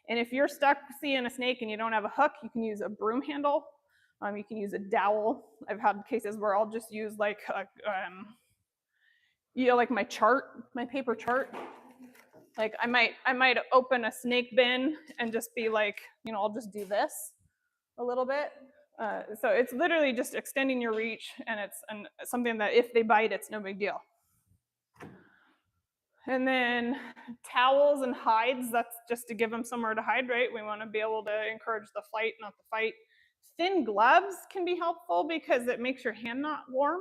And if you're stuck seeing a snake and you don't have a hook, you can use a broom handle. You can use a dowel. I've had cases where I'll just use like like my chart, my paper chart. Like I might open a snake bin and just be like, I'll just do this a little bit. So it's literally just extending your reach, and it's something that if they bite, it's no big deal. And then towels and hides, that's just to give them somewhere to hide, right? We want to be able to encourage the flight, not the fight. Thin gloves can be helpful because it makes your hand not warm.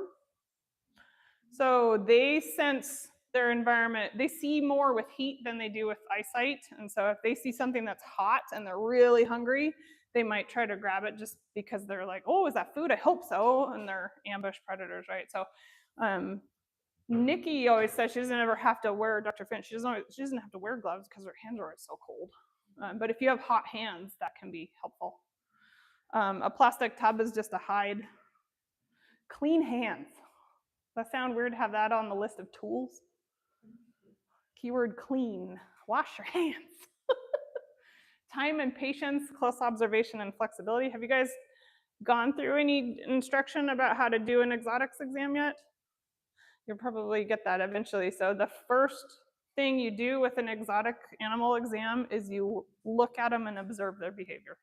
So they sense their environment. They see more with heat than they do with eyesight. And so if they see something that's hot and they're really hungry, they might try to grab it just because they're like, oh, is that food? I hope so. And they're ambush predators, right? So Nikki always says she doesn't ever have to wear, Dr. Finch, she doesn't have to wear gloves because her hands are so cold. But if you have hot hands, that can be helpful. A plastic tub is just a hide. Clean hands. Does that sound weird to have that on the list of tools? Keyword clean. Wash your hands. Time and patience, close observation, and flexibility. Have you guys gone through any instruction about how to do an exotics exam yet? You'll probably get that eventually. So the first thing you do with an exotic animal exam is you look at them and observe their behavior.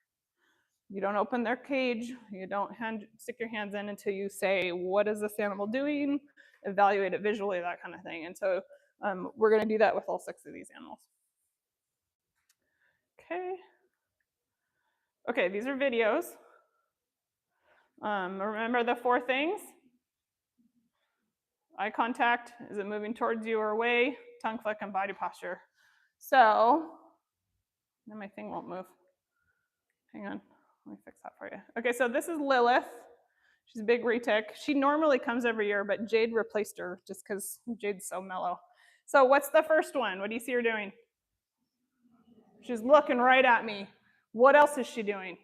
You don't open their cage, you don't stick your hands in until you say, what is this animal doing? Evaluate it visually, that kind of thing. And so we're going to do that with all 6 of these animals. Okay, these are videos. Remember the 4 things? Eye contact, is it moving towards you or away? Tongue flick and body posture. So, now my thing won't move. Hang on, let me fix that for you. Okay, so this is Lilith. She's a big retic. She normally comes every year, but Jade replaced her just because Jade's so mellow. So what's the first one? What do you see her doing? She's looking right at me. What else is she doing?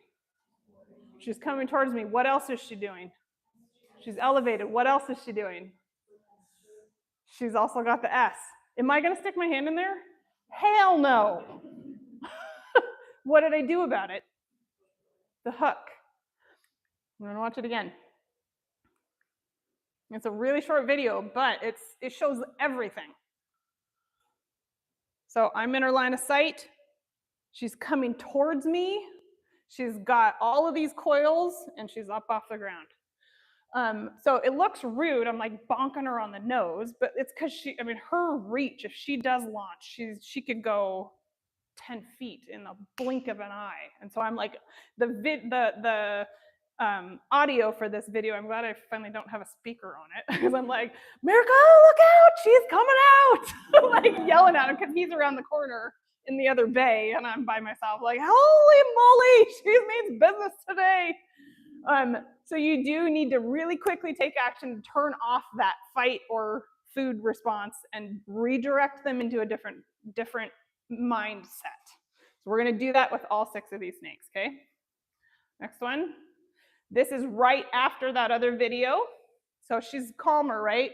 She's coming towards me. What else is she doing? She's elevated. What else is she doing? She's also got the S. Am I going to stick my hand in there? Hell no. What did I do about it? The hook. I'm going to watch it again. It's a really short video, but it shows everything. So I'm in her line of sight. She's coming towards me. She's got all of these coils, and she's up off the ground. So it looks rude. I'm like bonking her on the nose, but it's because her reach, if she does launch, she could go 10 feet in the blink of an eye. And so I'm like, the audio for this video, I'm glad I finally don't have a speaker on it, because I'm like, Miracle, look out, she's coming out, like yelling at him because he's around the corner in the other bay, and I'm by myself like, holy moly, she means business today. So you do need to really quickly take action to turn off that fight or food response and redirect them into a different mindset. So we're going to do that with all 6 of these snakes, okay? Next one. This is right after that other video. So she's calmer, right?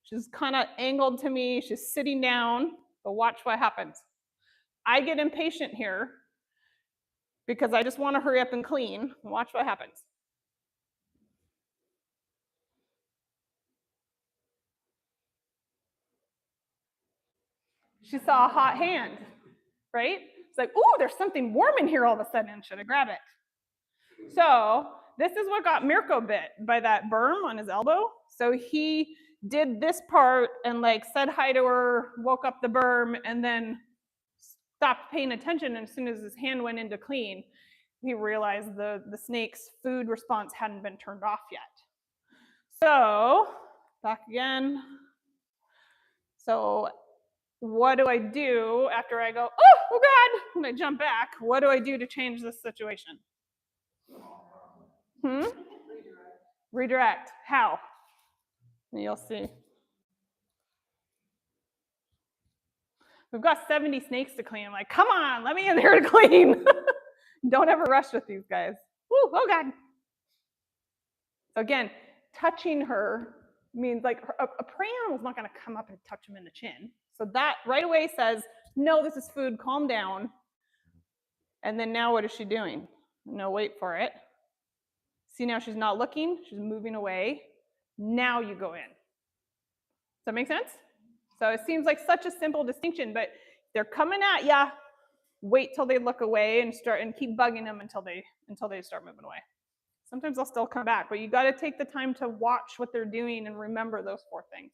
She's kind of angled to me. She's sitting down, but watch what happens. I get impatient here because I just want to hurry up and clean. Watch what happens. She saw a hot hand, right? It's like, ooh, there's something warm in here all of a sudden. Should I grab it? So this is what got Mirko bit by that berm on his elbow. So he did this part and like said hi to her, woke up the berm, and then stopped paying attention. And as soon as his hand went into clean, he realized the snake's food response hadn't been turned off yet. So back again. So what do I do after I go, oh God, when I jump back? What do I do to change this situation? Redirect. How? And you'll see. We've got 70 snakes to clean. I'm like, come on, let me in here to clean. Don't ever rush with these guys. Woo, oh God. So again, touching her means like a prey animal's not going to come up and touch him in the chin. So that right away says, no, this is food, calm down. And then now what is she doing? No, wait for it. See, now she's not looking, she's moving away. Now you go in. Does that make sense? So it seems like such a simple distinction, but they're coming at ya. Wait till they look away and keep bugging them until they start moving away. Sometimes they'll still come back, but you got to take the time to watch what they're doing and remember those 4 things.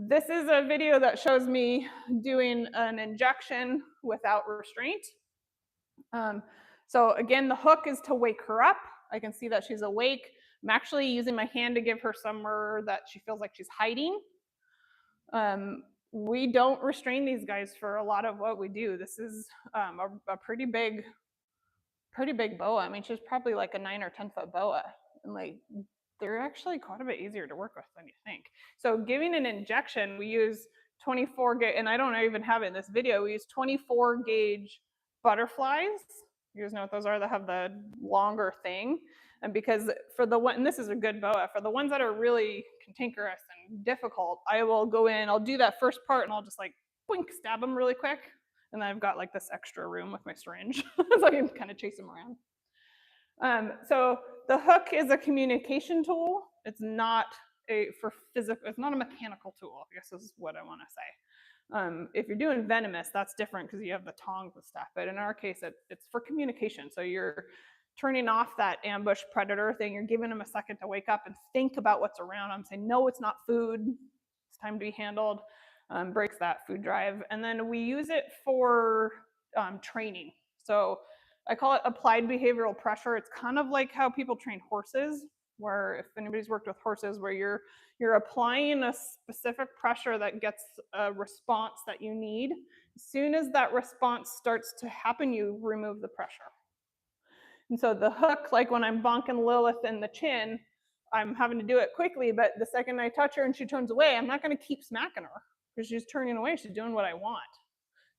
This is a video that shows me doing an injection without restraint. So again, the hook is to wake her up. I can see that she's awake. I'm actually using my hand to give her somewhere that she feels like she's hiding. We don't restrain these guys for a lot of what we do. This is a pretty big boa. I mean, she's probably like a 9 or 10 foot boa, and like they're actually quite a bit easier to work with than you think. So giving an injection, we use 24 gauge, and I don't even have it in this video. We use 24 gauge butterflies. You guys know what those are? That have the longer thing. And because for the one, and this is a good boa, for the ones that are really cantankerous and difficult, I will go in, I'll do that first part, and I'll just like boink, stab them really quick. And then I've got like this extra room with my syringe, so I can kind of chase them around. So the hook is a communication tool. It's not it's not a mechanical tool, I guess is what I want to say. If you're doing venomous, that's different because you have the tongs and stuff. But in our case, it's for communication. So you're turning off that ambush predator thing. You're giving them a second to wake up and think about what's around them. Say, no, it's not food. It's time to be handled. Breaks that food drive. And then we use it for training. So I call it applied behavioral pressure. It's kind of like how people train horses, where if anybody's worked with horses, where you're applying a specific pressure that gets a response that you need. As soon as that response starts to happen, you remove the pressure. And so the hook, like when I'm bonking Lilith in the chin, I'm having to do it quickly, but the second I touch her and she turns away, I'm not going to keep smacking her because she's turning away. She's doing what I want.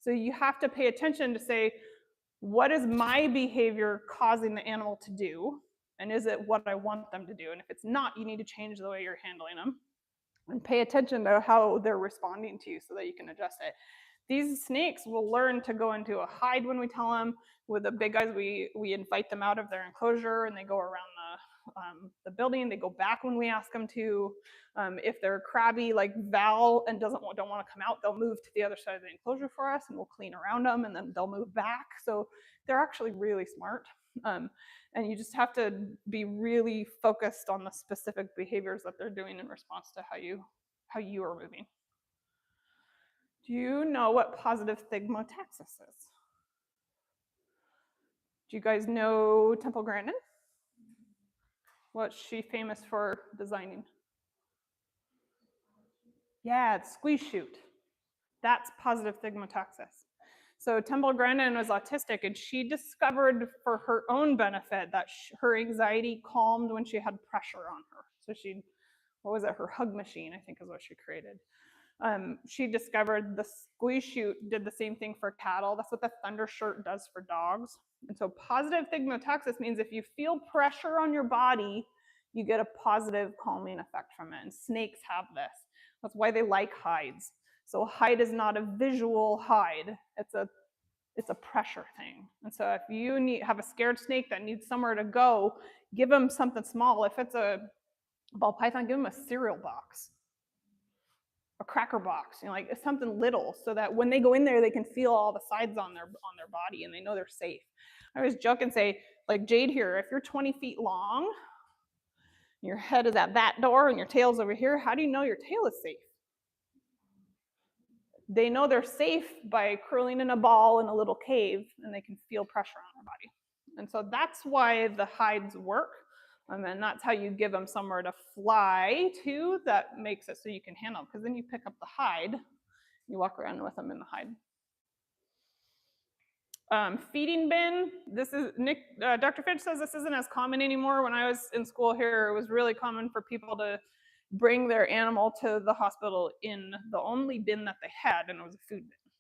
So you have to pay attention to say, what is my behavior causing the animal to do? And is it what I want them to do? And if it's not, you need to change the way you're handling them and pay attention to how they're responding to you so that you can adjust it. These snakes will learn to go into a hide when we tell them. With the big guys, we invite them out of their enclosure and they go around the building. They go back when we ask them to. If they're crabby like Val and don't want to come out, they'll move to the other side of the enclosure for us and we'll clean around them and then they'll move back. So they're actually really smart. And you just have to be really focused on the specific behaviors that they're doing in response to how you are moving. Do you know what positive thigmotaxis is? Do you guys know Temple Grandin? What's she famous for designing? Yeah, it's squeeze shoot. That's positive thigmotaxis. So Temple Grandin was autistic, and she discovered for her own benefit that her anxiety calmed when she had pressure on her. So what was it? Her hug machine, I think is what she created. She discovered the squeeze shoot did the same thing for cattle. That's what the thunder shirt does for dogs. And so positive thigmotaxis means if you feel pressure on your body, you get a positive calming effect from it. And snakes have this. That's why they like hides. So a hide is not a visual hide. It's a pressure thing. And so if you have a scared snake that needs somewhere to go, give them something small. If it's a ball python, give them a cereal box, a cracker box, like something little, so that when they go in there, they can feel all the sides on their body and they know they're safe. I always joke and say, like Jade here, if you're 20 feet long, your head is at that door and your tail's over here, how do you know your tail is safe? They know they're safe by curling in a ball in a little cave and they can feel pressure on their body. And so that's why the hides work. And that's how you give them somewhere to fly to that makes it so you can handle them. Because then you pick up the hide, you walk around with them in the hide. Feeding bin. This is Dr. Finch says this isn't as common anymore. When I was in school here, it was really common for people to bring their animal to the hospital in the only bin that they had, and it was a food bin,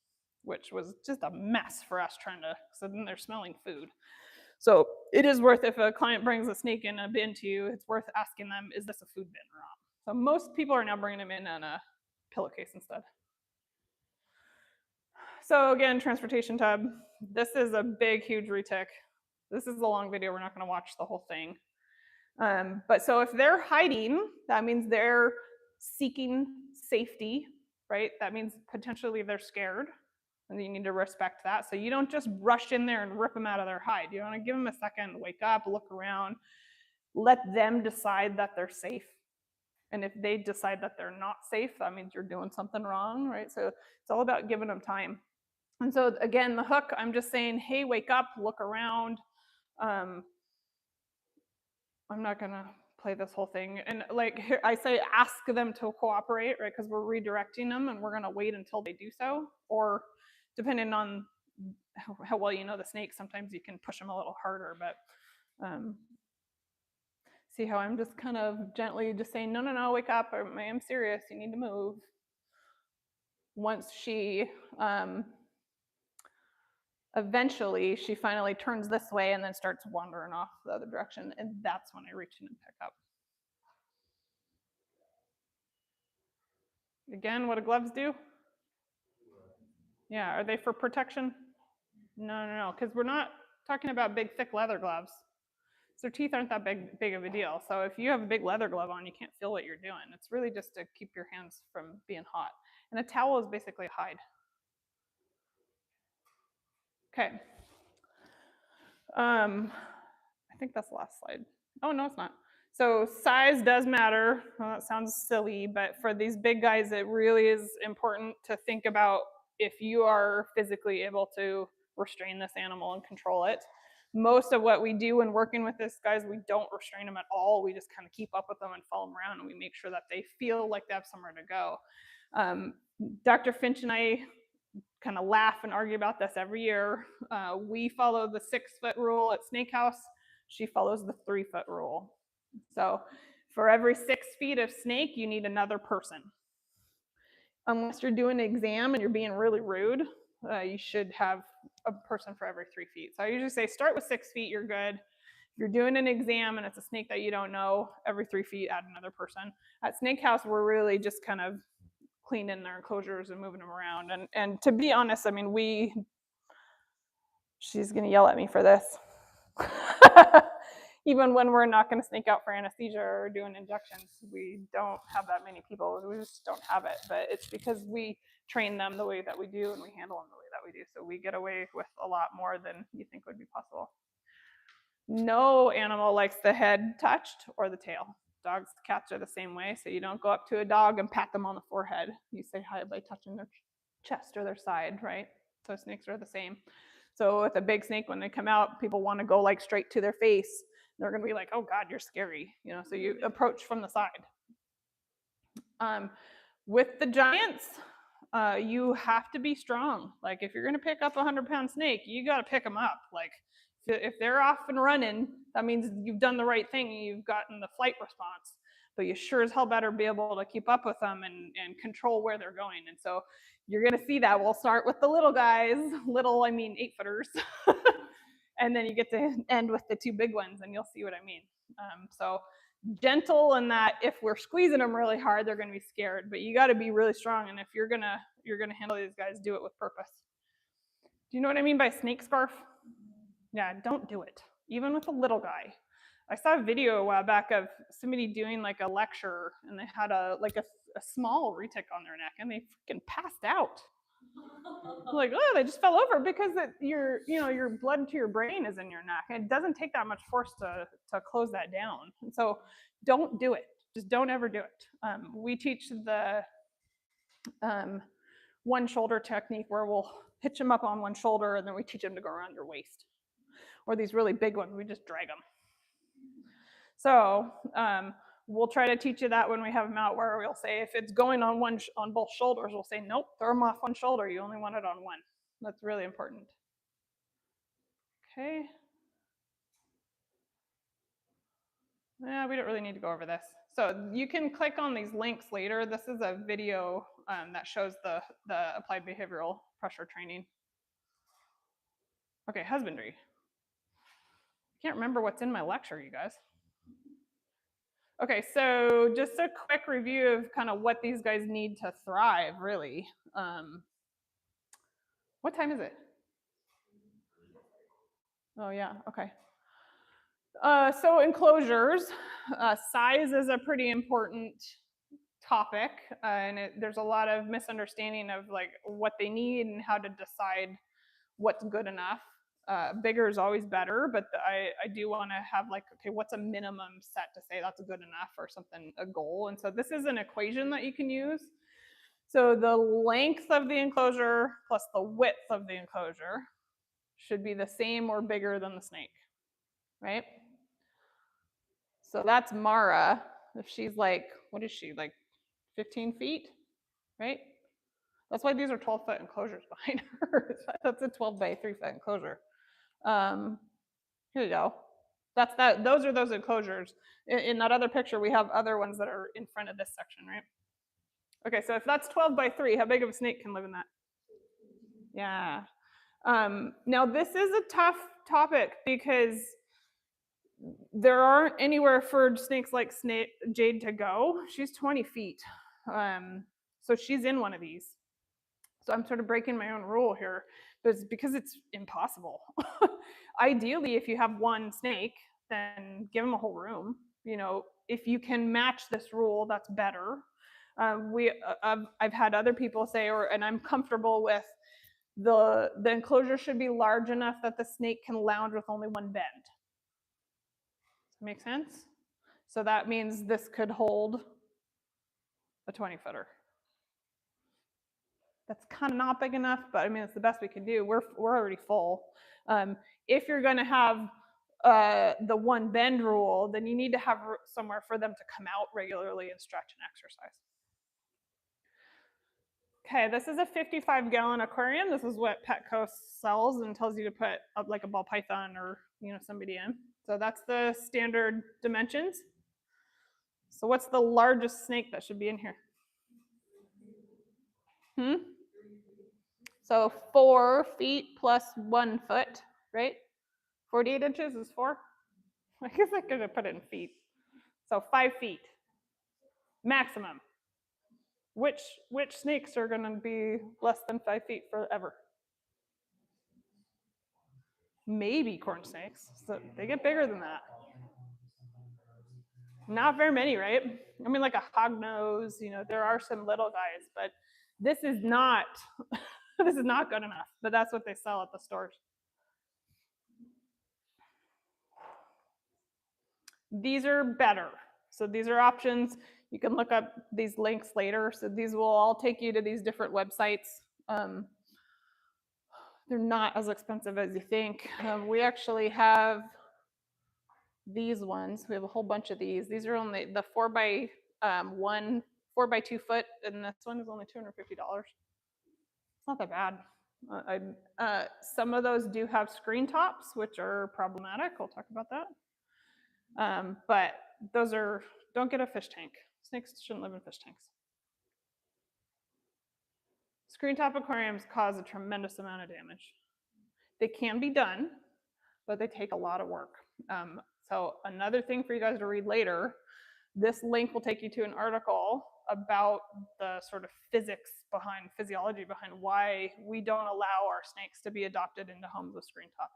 which was just a mess for us trying to, so then they're smelling food. So it is worth, if a client brings a snake in a bin to you, it's worth asking them, is this a food bin or not? So most people are now bringing them in on a pillowcase instead. So again, transportation tub. This is a big, huge retic. This is a long video. We're not going to watch the whole thing. But so if they're hiding, that means they're seeking safety, right? That means potentially they're scared, and you need to respect that. So you don't just rush in there and rip them out of their hide. You want to give them a second, wake up, look around, let them decide that they're safe. And if they decide that they're not safe, that means you're doing something wrong, right? So it's all about giving them time. And so again, the hook, I'm just saying, hey, wake up, look around. I'm not gonna play this whole thing. And like here, I say ask them to cooperate, right? Because we're redirecting them and we're gonna wait until they do so. Or depending on how well you know the snake, sometimes you can push them a little harder, but see how I'm just kind of gently just saying, no, no, no, wake up, I am serious, you need to move. Once she, eventually, she finally turns this way and then starts wandering off the other direction, and that's when I reach in and pick up. Again, what do gloves do? Yeah, are they for protection? No, no, no, because we're not talking about big, thick leather gloves. So teeth aren't that big of a deal. So if you have a big leather glove on, you can't feel what you're doing. It's really just to keep your hands from being hot. And a towel is basically a hide. Okay. I think that's the last slide. Oh, no, it's not. So size does matter. Well, that sounds silly, but for these big guys, it really is important to think about if you are physically able to restrain this animal and control it. Most of what we do when working with these guys, we don't restrain them at all. We just kind of keep up with them and follow them around, and we make sure that they feel like they have somewhere to go. Dr. Finch and I kind of laugh and argue about this every year. We follow the 6-foot rule at Snake House. She follows the 3-foot rule. So for every 6 feet of snake, you need another person. Unless you're doing an exam and you're being really rude, you should have a person for every 3 feet. So I usually say start with 6 feet, you're good. If you're doing an exam and it's a snake that you don't know, every 3 feet, add another person. At Snake House, we're really just kind of cleaning their enclosures and moving them around. And to be honest, I mean, she's gonna yell at me for this. Even when we're not gonna sneak out for anesthesia or doing injections, we don't have that many people. We just don't have it, but it's because we train them the way that we do and we handle them the way that we do. So we get away with a lot more than you think would be possible. No animal likes the head touched or the tail. Dogs, cats are the same way. So you don't go up to a dog and pat them on the forehead. You say hi by touching their chest or their side, right? So snakes are the same. So with a big snake, when they come out, people want to go like straight to their face. They're going to be like, oh God, you're scary. You know, so you approach from the side. With the giants, you have to be strong. Like if you're going to pick up a 100-pound snake, you got to pick them up. Like if they're off and running, that means you've done the right thing. You've gotten the flight response. But you sure as hell better be able to keep up with them and control where they're going. And so you're going to see that. We'll start with the little guys. Little, I mean 8-footers. And then you get to end with the 2 big ones, and you'll see what I mean. So gentle in that if we're squeezing them really hard, they're going to be scared. But you got to be really strong. And if you're gonna handle these guys, do it with purpose. Do you know what I mean by snake scarf? Yeah, don't do it. Even with a little guy. I saw a video a while back of somebody doing like a lecture, and they had a small retic on their neck, and they freaking passed out. Like, oh, they just fell over because your blood to your brain is in your neck. It doesn't take that much force to close that down. And so don't do it. Just don't ever do it. We teach the one shoulder technique where we'll hitch them up on one shoulder and then we teach them to go around your waist. Or these really big ones, we just drag them. So we'll try to teach you that when we have them out, where we'll say if it's going on on both shoulders, we'll say, nope, throw them off one shoulder. You only want it on one. That's really important. Okay. Yeah, we don't really need to go over this. So you can click on these links later. This is a video that shows the applied behavioral pressure training. Okay, husbandry. Can't remember what's in my lecture, you guys. Okay, so just a quick review of kind of what these guys need to thrive, really. What time is it? Oh yeah, okay. So enclosures, size is a pretty important topic, and there's a lot of misunderstanding of like what they need and how to decide what's good enough. Bigger is always better, but I do want to have like, okay, what's a minimum set to say that's good enough or something, a goal. And so this is an equation that you can use. So the length of the enclosure plus the width of the enclosure should be the same or bigger than the snake, right? So that's Mara. If she's like, what is she, like 15 feet, right? That's why these are 12-foot enclosures behind her. That's a 12 by 3-foot enclosure. Here you go. That's that. Those are those enclosures. In that other picture, we have other ones that are in front of this section, right? Okay, so if that's 12 by 3, how big of a snake can live in that? Yeah. Now this is a tough topic because there aren't anywhere for snakes like Jade to go. She's 20 feet. So she's in one of these. So I'm sort of breaking my own rule here, but it's because it's impossible. Ideally, if you have one snake, then give them a whole room. You know, if you can match this rule, that's better. I've had other people say, and I'm comfortable with the enclosure should be large enough that the snake can lounge with only one bend. Does that make sense? So that means this could hold a 20-footer. That's kind of not big enough, but I mean, it's the best we can do. We're already full. If you're going to have the one bend rule, then you need to have somewhere for them to come out regularly and stretch and exercise. Okay, this is a 55-gallon aquarium. This is what Petco sells and tells you to put up like a ball python or somebody in. So that's the standard dimensions. So what's the largest snake that should be in here? So 4 feet plus 1 foot, right? 48 inches is 4. I guess I could have put it in feet. So 5 feet maximum. Which snakes are going to be less than 5 feet forever? Maybe corn snakes. So they get bigger than that. Not very many, right? I mean, like a hognose. There are some little guys, but this is not this is not good enough. But that's what they sell at the stores. These are better. So these are options. You can look up these links later. So these will all take you to these different websites. They're not as expensive as you think. We actually have these ones. We have a whole bunch of these. These are only the 4 by 2 foot, and this one is only $250. It's not that bad. Some of those do have screen tops, which are problematic. We'll talk about that. But those don't get a fish tank. Snakes shouldn't live in fish tanks. Screen top aquariums cause a tremendous amount of damage. They can be done, but they take a lot of work. So another thing for you guys to read later, this link will take you to an article about the sort of physiology behind why we don't allow our snakes to be adopted into homes with screen top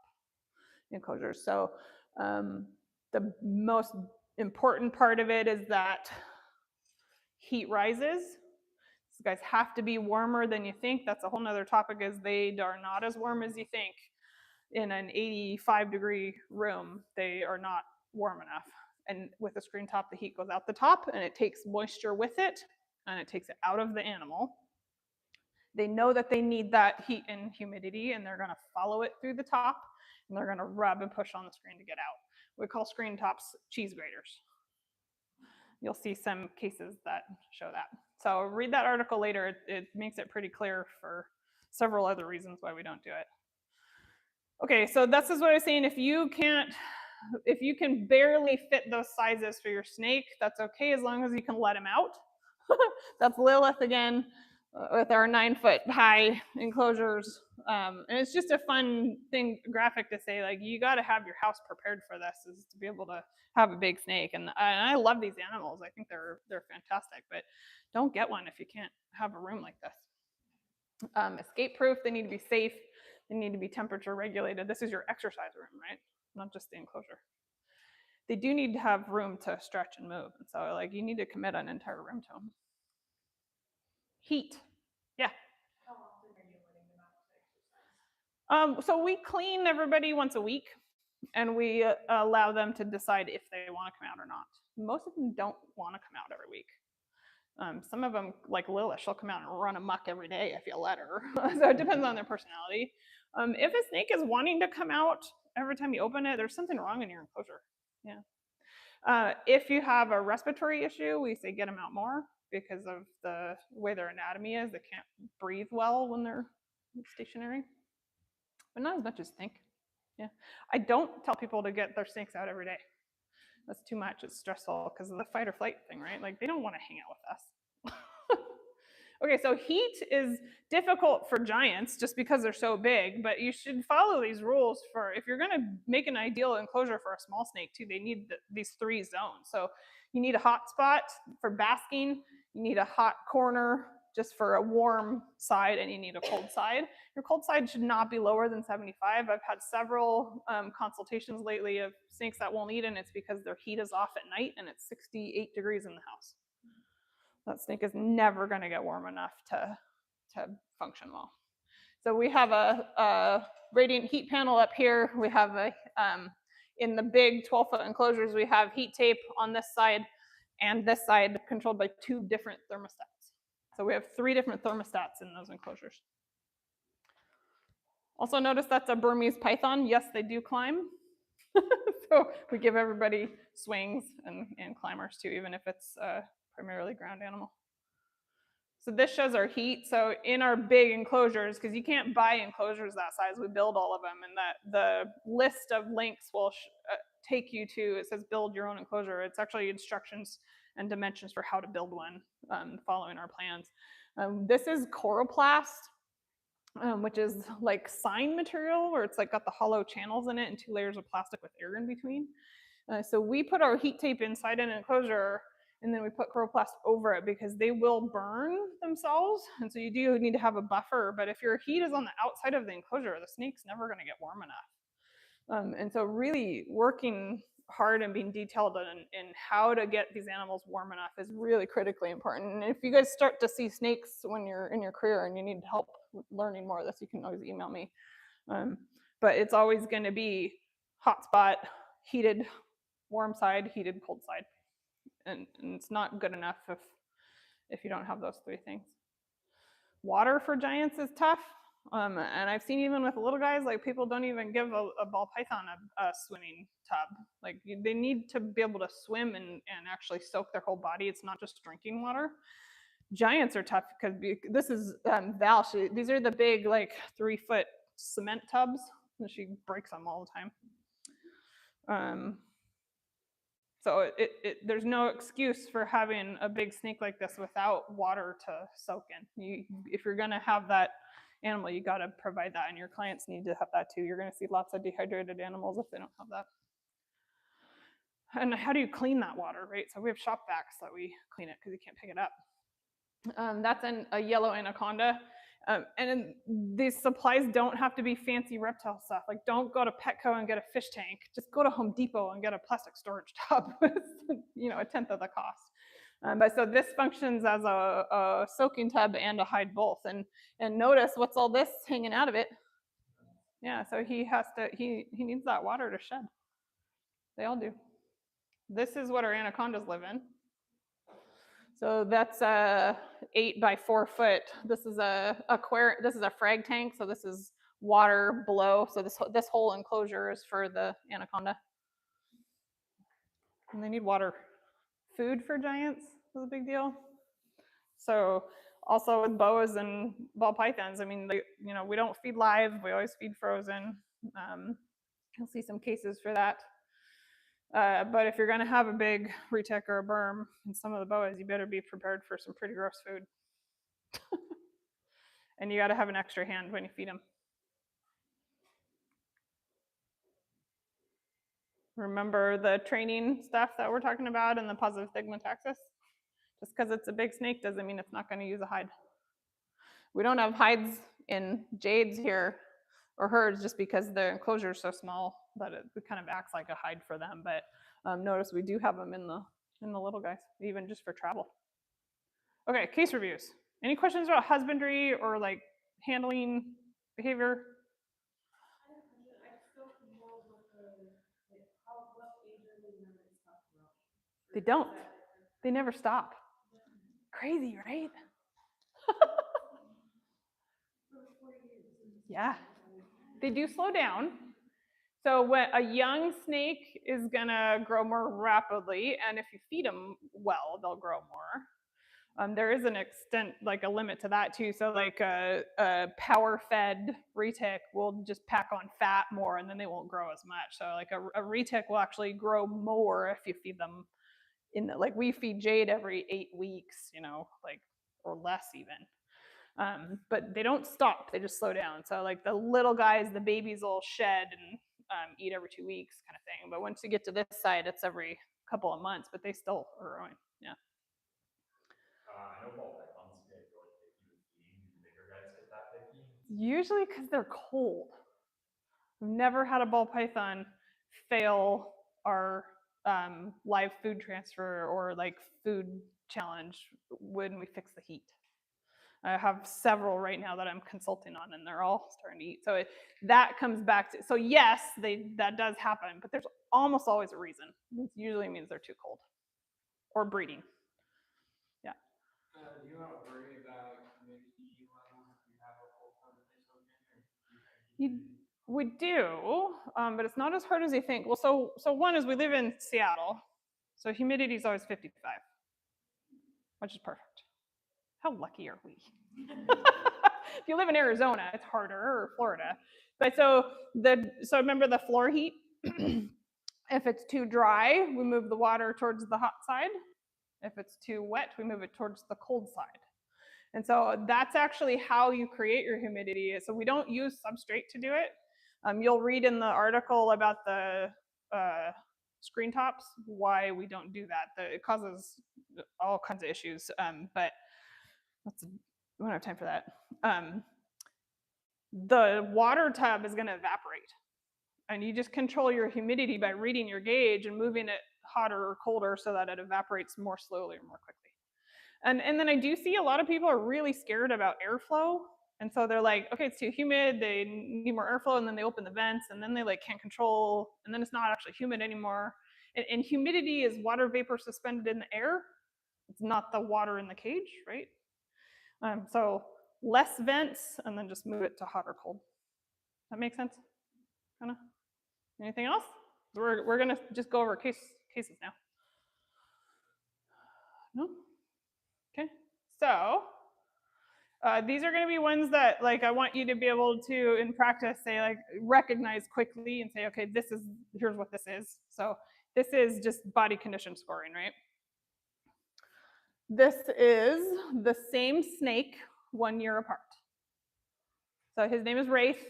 enclosures. So the most important part of it is that heat rises. These guys have to be warmer than you think. That's a whole nother topic, is they are not as warm as you think. In an 85-degree room, they are not warm enough. And with a screen top, the heat goes out the top and it takes moisture with it and it takes it out of the animal. They know that they need that heat and humidity, and they're going to follow it through the top, and they're going to rub and push on the screen to get out. We call screen tops cheese graters. You'll see some cases that show that. So read that article later. It makes it pretty clear for several other reasons why we don't do it. Okay, so this is what I was saying. If you can't if you can barely fit those sizes for your snake, that's okay as long as you can let him out. That's Lilith again with our 9-foot high enclosures. And it's just a fun graphic to say, like, you got to have your house prepared for this, is to be able to have a big snake. And I love these animals. I think they're fantastic, but don't get one if you can't have a room like this. Escape proof, they need to be safe. They need to be temperature regulated. This is your exercise room, right? Not just the enclosure. They do need to have room to stretch and move. And so, like, you need to commit an entire room to them. Heat. Yeah. How often are you letting them out to exercise? So we clean everybody once a week, and we allow them to decide if they want to come out or not. Most of them don't want to come out every week. Some of them, like Lilith, she'll come out and run amok every day if you let her. So it depends on their personality. If a snake is wanting to come out every time you open it, there's something wrong in your enclosure. Yeah. If you have a respiratory issue, we say get them out more because of the way their anatomy is. They can't breathe well when they're stationary, but not as much as you think. Yeah. I don't tell people to get their snakes out every day. That's too much. It's stressful because of the fight or flight thing, right? Like, they don't want to hang out with us. Okay, so heat is difficult for giants just because they're so big, but you should follow these rules for, if you're going to make an ideal enclosure for a small snake too, they need these 3 zones. So you need a hot spot for basking, you need a hot corner just for a warm side, and you need a cold side. Your cold side should not be lower than 75. I've had several consultations lately of snakes that won't eat, and it's because their heat is off at night and it's 68 degrees in the house. That snake is never going to get warm enough to function well. So we have a radiant heat panel up here. We have in the big 12-foot enclosures, we have heat tape on this side and this side controlled by 2 different thermostats. So we have 3 different thermostats in those enclosures. Also notice that's a Burmese python. Yes, they do climb. So we give everybody swings and climbers too, even if it's primarily ground animal. So this shows our heat. So in our big enclosures, because you can't buy enclosures that size, we build all of them, and that the list of links will take you to, it says build your own enclosure. It's actually instructions and dimensions for how to build one following our plans. This is coroplast, which is like sign material, where it's like got the hollow channels in it and 2 layers of plastic with air in between. So we put our heat tape inside an enclosure, and then we put coroplast over it because they will burn themselves. And so you do need to have a buffer, but if your heat is on the outside of the enclosure, the snake's never going to get warm enough. And so really working hard and being detailed in how to get these animals warm enough is really critically important. And if you guys start to see snakes when you're in your career and you need help learning more of this, you can always email me. But it's always going to be hot spot, heated warm side, heated cold side. And it's not good enough if you don't have those 3 things. Water for giants is tough. And I've seen even with little guys, like, people don't even give a ball python a swimming tub. Like, they need to be able to swim and actually soak their whole body. It's not just drinking water. Giants are tough because this is Val. These are the big, like, 3-foot cement tubs, and she breaks them all the time. So there's no excuse for having a big snake like this without water to soak in. If you're going to have that animal, you got to provide that, and your clients need to have that too. You're going to see lots of dehydrated animals if they don't have that. And how do you clean that water, right? So we have shop vacs that we clean it because you can't pick it up. That's a yellow anaconda. And these supplies don't have to be fancy reptile stuff. Like, don't go to Petco and get a fish tank. Just go to Home Depot and get a plastic storage tub. It's, 1/10 of the cost. But so this functions as a soaking tub and a hide both. And notice what's all this hanging out of it. Yeah, so he needs that water to shed. They all do. This is what our anacondas live in. So that's 8 by 4 foot. This is this is a frag tank. So this is water below. So this whole enclosure is for the anaconda. And they need water. Food for giants is a big deal. So also with boas and ball pythons, I mean, we don't feed live. We always feed frozen. You'll see some cases for that. But if you're going to have a big retic or a berm in some of the boas, you better be prepared for some pretty gross food. And you got to have an extra hand when you feed them. Remember the training stuff that we're talking about in the positive stigmataxis? Just because it's a big snake doesn't mean it's not going to use a hide. We don't have hides in jades here or herds just because the enclosure is so small that it kind of acts like a hide for them. But notice we do have them in the little guys, even just for travel. Okay, case reviews. Any questions about husbandry or like handling behavior? I just don't know what what age are they when they stop growing? They don't. They never stop. Crazy, right? Yeah. They do slow down. So when a young snake is gonna grow more rapidly, and if you feed them well, they'll grow more. There is an extent, like a limit to that too. So like a power-fed retic will just pack on fat more, and then they won't grow as much. So like a retic will actually grow more if you feed them like we feed Jade every 8 weeks, like or less even. But they don't stop; they just slow down. So like the little guys, the babies will shed and eat every 2 weeks, kind of thing. But once you get to this side, it's every couple of months. But they still are growing. Yeah. I know ball pythons get really picky with feeding. Do the bigger guys get that picky? Usually because they're cold. We've never had a ball python fail our live food transfer or like food challenge when we fix the heat. I have several right now that I'm consulting on, and they're all starting to eat. So that comes back to, so yes, that does happen, but there's almost always a reason. It usually means they're too cold or breeding. Yeah. Do you have to worry about humidity levels if you have a cold tub that they soak in? We do, but it's not as hard as you think. Well, so one is we live in Seattle, so humidity is always 55, which is perfect. How lucky are we? If you live in Arizona, it's harder, or Florida. But so remember the floor heat? If it's too dry, we move the water towards the hot side. If it's too wet, we move it towards the cold side. And so that's actually how you create your humidity. So we don't use substrate to do it. You'll read in the article about the screen tops why we don't do that. It causes all kinds of issues, but we don't have time for that. The water tub is going to evaporate, and you just control your humidity by reading your gauge and moving it hotter or colder so that it evaporates more slowly or more quickly. And then I do see a lot of people are really scared about airflow, and so they're like, okay, it's too humid, they need more airflow, and then they open the vents, and then they like can't control, and then it's not actually humid anymore. And humidity is water vapor suspended in the air. It's not the water in the cage, right? So less vents, and then just move it to hot or cold. That make sense? Kinda? Anything else? We're gonna just go over cases now. No? Okay. So these are gonna be ones that like I want you to be able to in practice say like recognize quickly and say, okay, here's what this is. So this is just body condition scoring, right? This is the same snake 1 year apart. So his name is Wraith.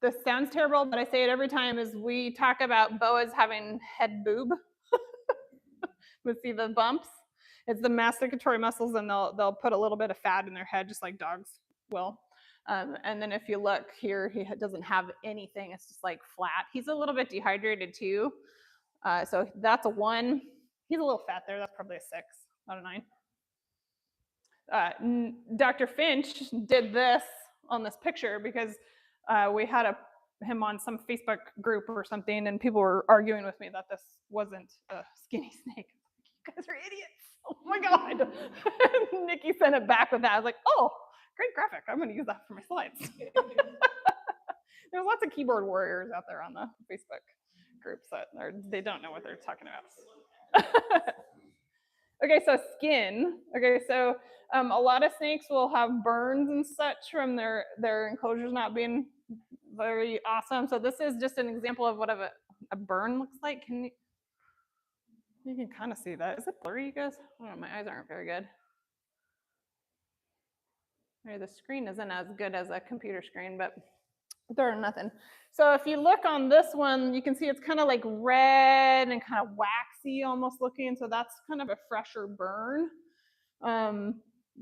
This sounds terrible, but I say it every time, is we talk about boas having head boob. We see the bumps. It's the masticatory muscles, and they'll put a little bit of fat in their head, just like dogs will. And then if you look here, he doesn't have anything. It's just like flat. He's a little bit dehydrated too. So that's a 1. He's a little fat there. That's probably a 6 out of 9. Dr. Finch did this on this picture because we had him on some Facebook group or something, and people were arguing with me that this wasn't a skinny snake. You guys are idiots. Oh my God. Nikki sent it back with that. I was like, oh, great graphic. I'm going to use that for my slides. There's lots of keyboard warriors out there on the Facebook groups that they don't know what they're talking about. Okay, so skin. Okay, so a lot of snakes will have burns and such from their enclosures not being Very awesome. So this is just an example of what a burn looks like. You can kind of see that. Is it blurry, you guys? I don't know, my eyes aren't very good. Maybe the screen isn't as good as a computer screen, but better than nothing. So if you look on this one, you can see it's kind of like red and kind of waxy almost looking. So that's kind of a fresher burn.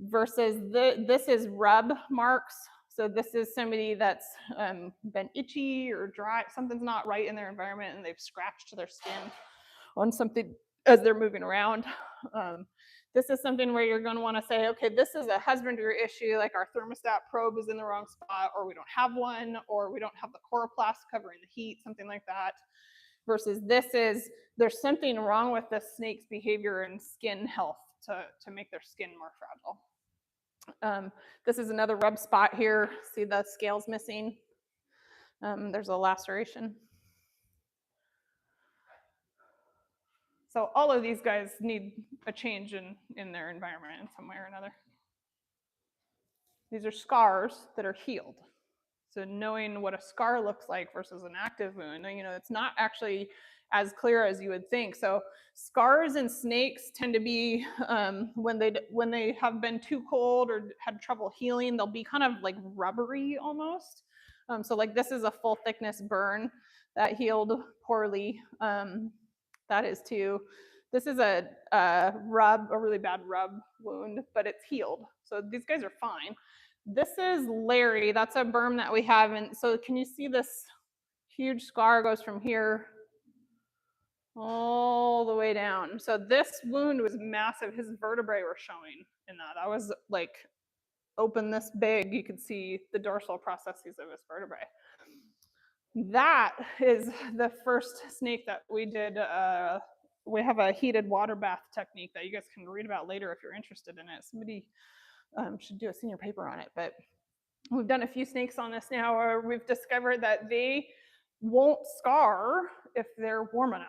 Versus this is rub marks. So this is somebody that's been itchy or dry, something's not right in their environment and they've scratched their skin on something as they're moving around. This is something where you're going to want to say, okay, this is a husbandry issue, like our thermostat probe is in the wrong spot, or we don't have one, or we don't have the coroplast covering the heat, something like that. Versus this is, there's something wrong with the snake's behavior and skin health to make their skin more fragile. This is another rub spot here. See the scales missing? There's a laceration. So all of these guys need a change in their environment in some way or another. These are scars that are healed. So knowing what a scar looks like versus an active wound, you know, it's not actually as clear as you would think. So scars in snakes tend to be when they have been too cold or had trouble healing, they'll be kind of like rubbery almost. So like this is a full thickness burn that healed poorly. That is too. This is a really bad rub wound, but it's healed. So these guys are fine. This is Larry. That's a burn that we have. And so can you see this huge scar goes from here all the way down. So this wound was massive. His vertebrae were showing in that. I was like open this big. You could see the dorsal processes of his vertebrae. That is the first snake that we did. We have a heated water bath technique that you guys can read about later if you're interested in it. Somebody should do a senior paper on it. But we've done a few snakes on this now where we've discovered that they won't scar if they're warm enough.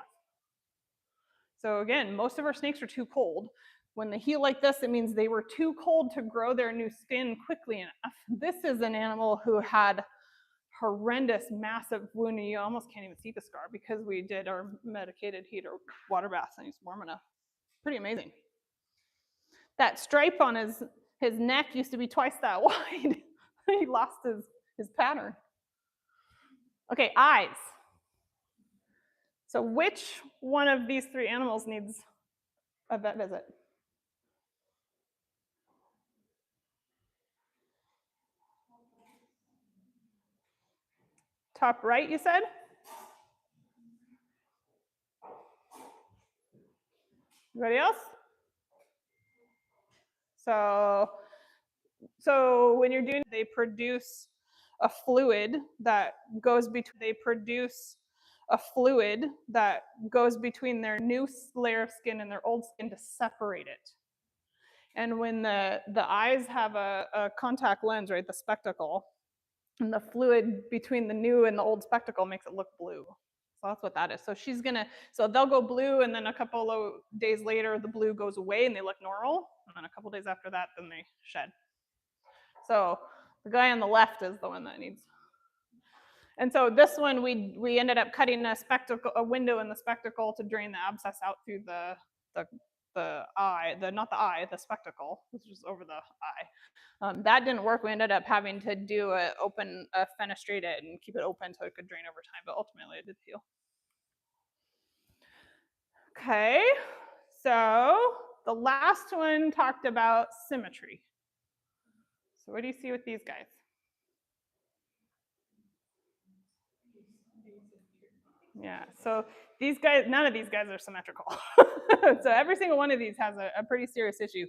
So again, most of our snakes are too cold. When they heal like this, it means they were too cold to grow their new skin quickly enough. This is an animal who had horrendous, massive wound. You almost can't even see the scar because we did our medicated heat or water baths and he's warm enough. Pretty amazing. That stripe on his neck used to be twice that wide. He lost his pattern. Okay, eyes. So which one of these three animals needs a vet visit? Top right, you said? Anybody else? So when you're doing, they produce a fluid that goes between their new layer of skin and their old skin to separate it. And when the eyes have a contact lens, right, the spectacle, and the fluid between the new and the old spectacle makes it look blue. So that's what that is. So they'll go blue, and then a couple of days later, the blue goes away and they look normal. And then a couple days after that, then they shed. So the guy on the left is the one that needs. And so this one, we ended up cutting a window in the spectacle to drain the abscess out through the eye, the spectacle, which is over the eye. That didn't work. We ended up having to do a fenestrate it and keep it open so it could drain over time, but ultimately it did heal. Okay, so the last one talked about symmetry. So what do you see with these guys? Yeah, so these guys, none of these guys are symmetrical. So every single one of these has a pretty serious issue.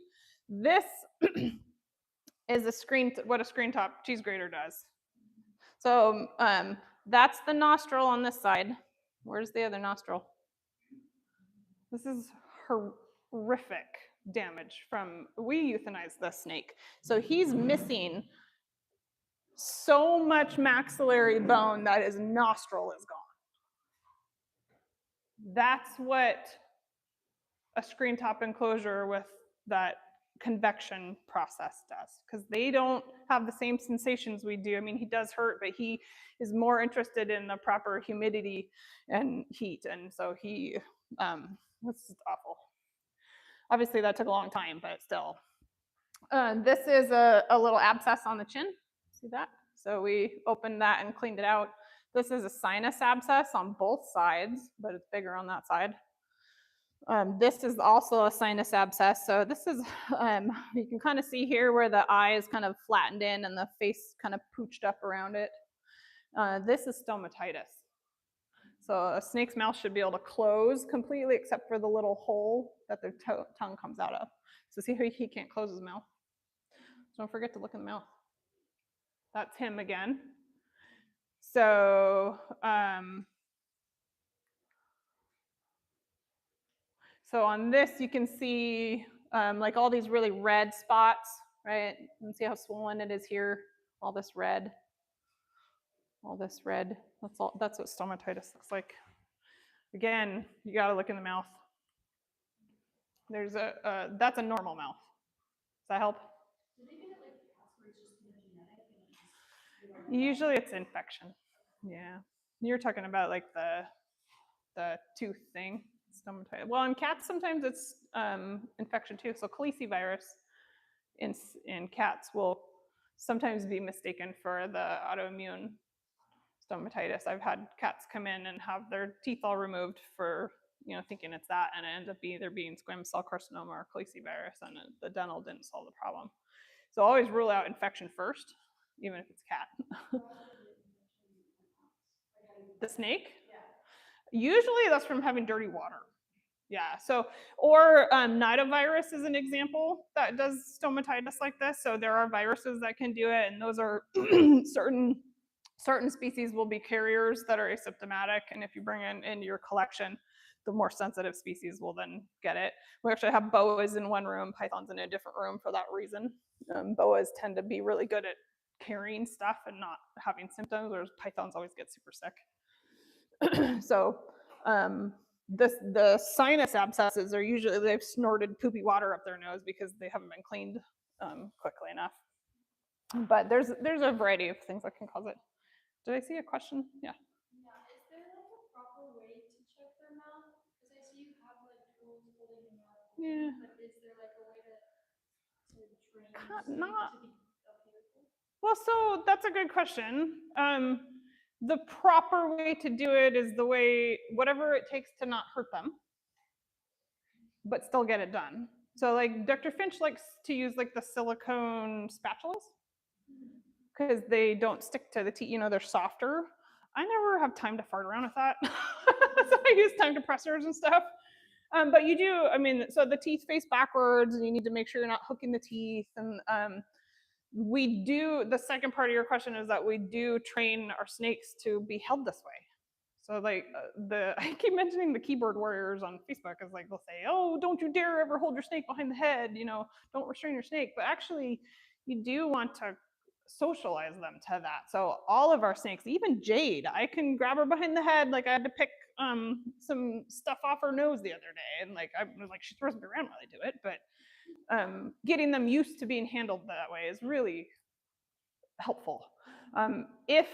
This is what a screen top cheese grater does. So that's the nostril on this side. Where's the other nostril? This is horrific damage we euthanized the snake. So he's missing so much maxillary bone that his nostril is gone. That's what a screen top enclosure with that convection process does, because they don't have the same sensations we do. I mean, he does hurt, but he is more interested in the proper humidity and heat, and so he, this is awful. Obviously that took a long time, but still. This is a little abscess on the chin, see that? So we opened that and cleaned it out. This is a sinus abscess on both sides, but it's bigger on that side. This is also a sinus abscess. So this is, you can kind of see here where the eye is kind of flattened in and the face kind of pooched up around it. This is stomatitis. So a snake's mouth should be able to close completely except for the little hole that their tongue comes out of. So see how he can't close his mouth? So don't forget to look in the mouth. That's him again. So, so on this, you can see like all these really red spots, right? You can see how swollen it is here, all this red. All this red, that's what stomatitis looks like. Again, you gotta look in the mouth. There's that's a normal mouth. Does that help? Do they get it like cats where it's just genetic and it's just, Usually it's infection. Yeah. You're talking about like the tooth thing, stomatitis. Well, in cats sometimes it's infection too. So calicivirus in cats will sometimes be mistaken for the autoimmune stomatitis. I've had cats come in and have their teeth all removed for, thinking it's that, and it ends up either being squamous cell carcinoma or calicivirus, and the dental didn't solve the problem. So always rule out infection first, even if it's cat. The snake? Yeah. Usually that's from having dirty water. Yeah, so, or nidovirus is an example that does stomatitis like this. So there are viruses that can do it, and those are certain species will be carriers that are asymptomatic, and if you bring it into your collection, the more sensitive species will then get it. We actually have boas in one room, pythons in a different room for that reason. Boas tend to be really good at carrying stuff and not having symptoms, whereas pythons always get super sick. So the sinus abscesses are usually, they've snorted poopy water up their nose because they haven't been cleaned quickly enough. But there's a variety of things that can cause it. Did I see a question? Yeah. Yeah, is there like a proper way to check their mouth? Because I see you have like tools holding your mouth open, Yeah. but is there like a way to train Not, to be okay with it? well, so that's a good question. The proper way to do it is the way, whatever it takes to not hurt them, but still get it done. So like Dr. Finch likes to use like the silicone spatulas because they don't stick to the teeth, they're softer. I never have time to fart around with that. So I use tongue depressors and stuff. But you do, so the teeth face backwards and you need to make sure you're not hooking the teeth. And we do, the second part of your question is that we do train our snakes to be held this way. So like I keep mentioning the keyboard warriors on Facebook, is like they'll say, oh, don't you dare ever hold your snake behind the head, don't restrain your snake. But actually you do want to socialize them to that. So all of our snakes, even Jade, I can grab her behind the head. Like I had to pick some stuff off her nose the other day, and like I was like, she throws me around while I do it. But getting them used to being handled that way is really helpful. If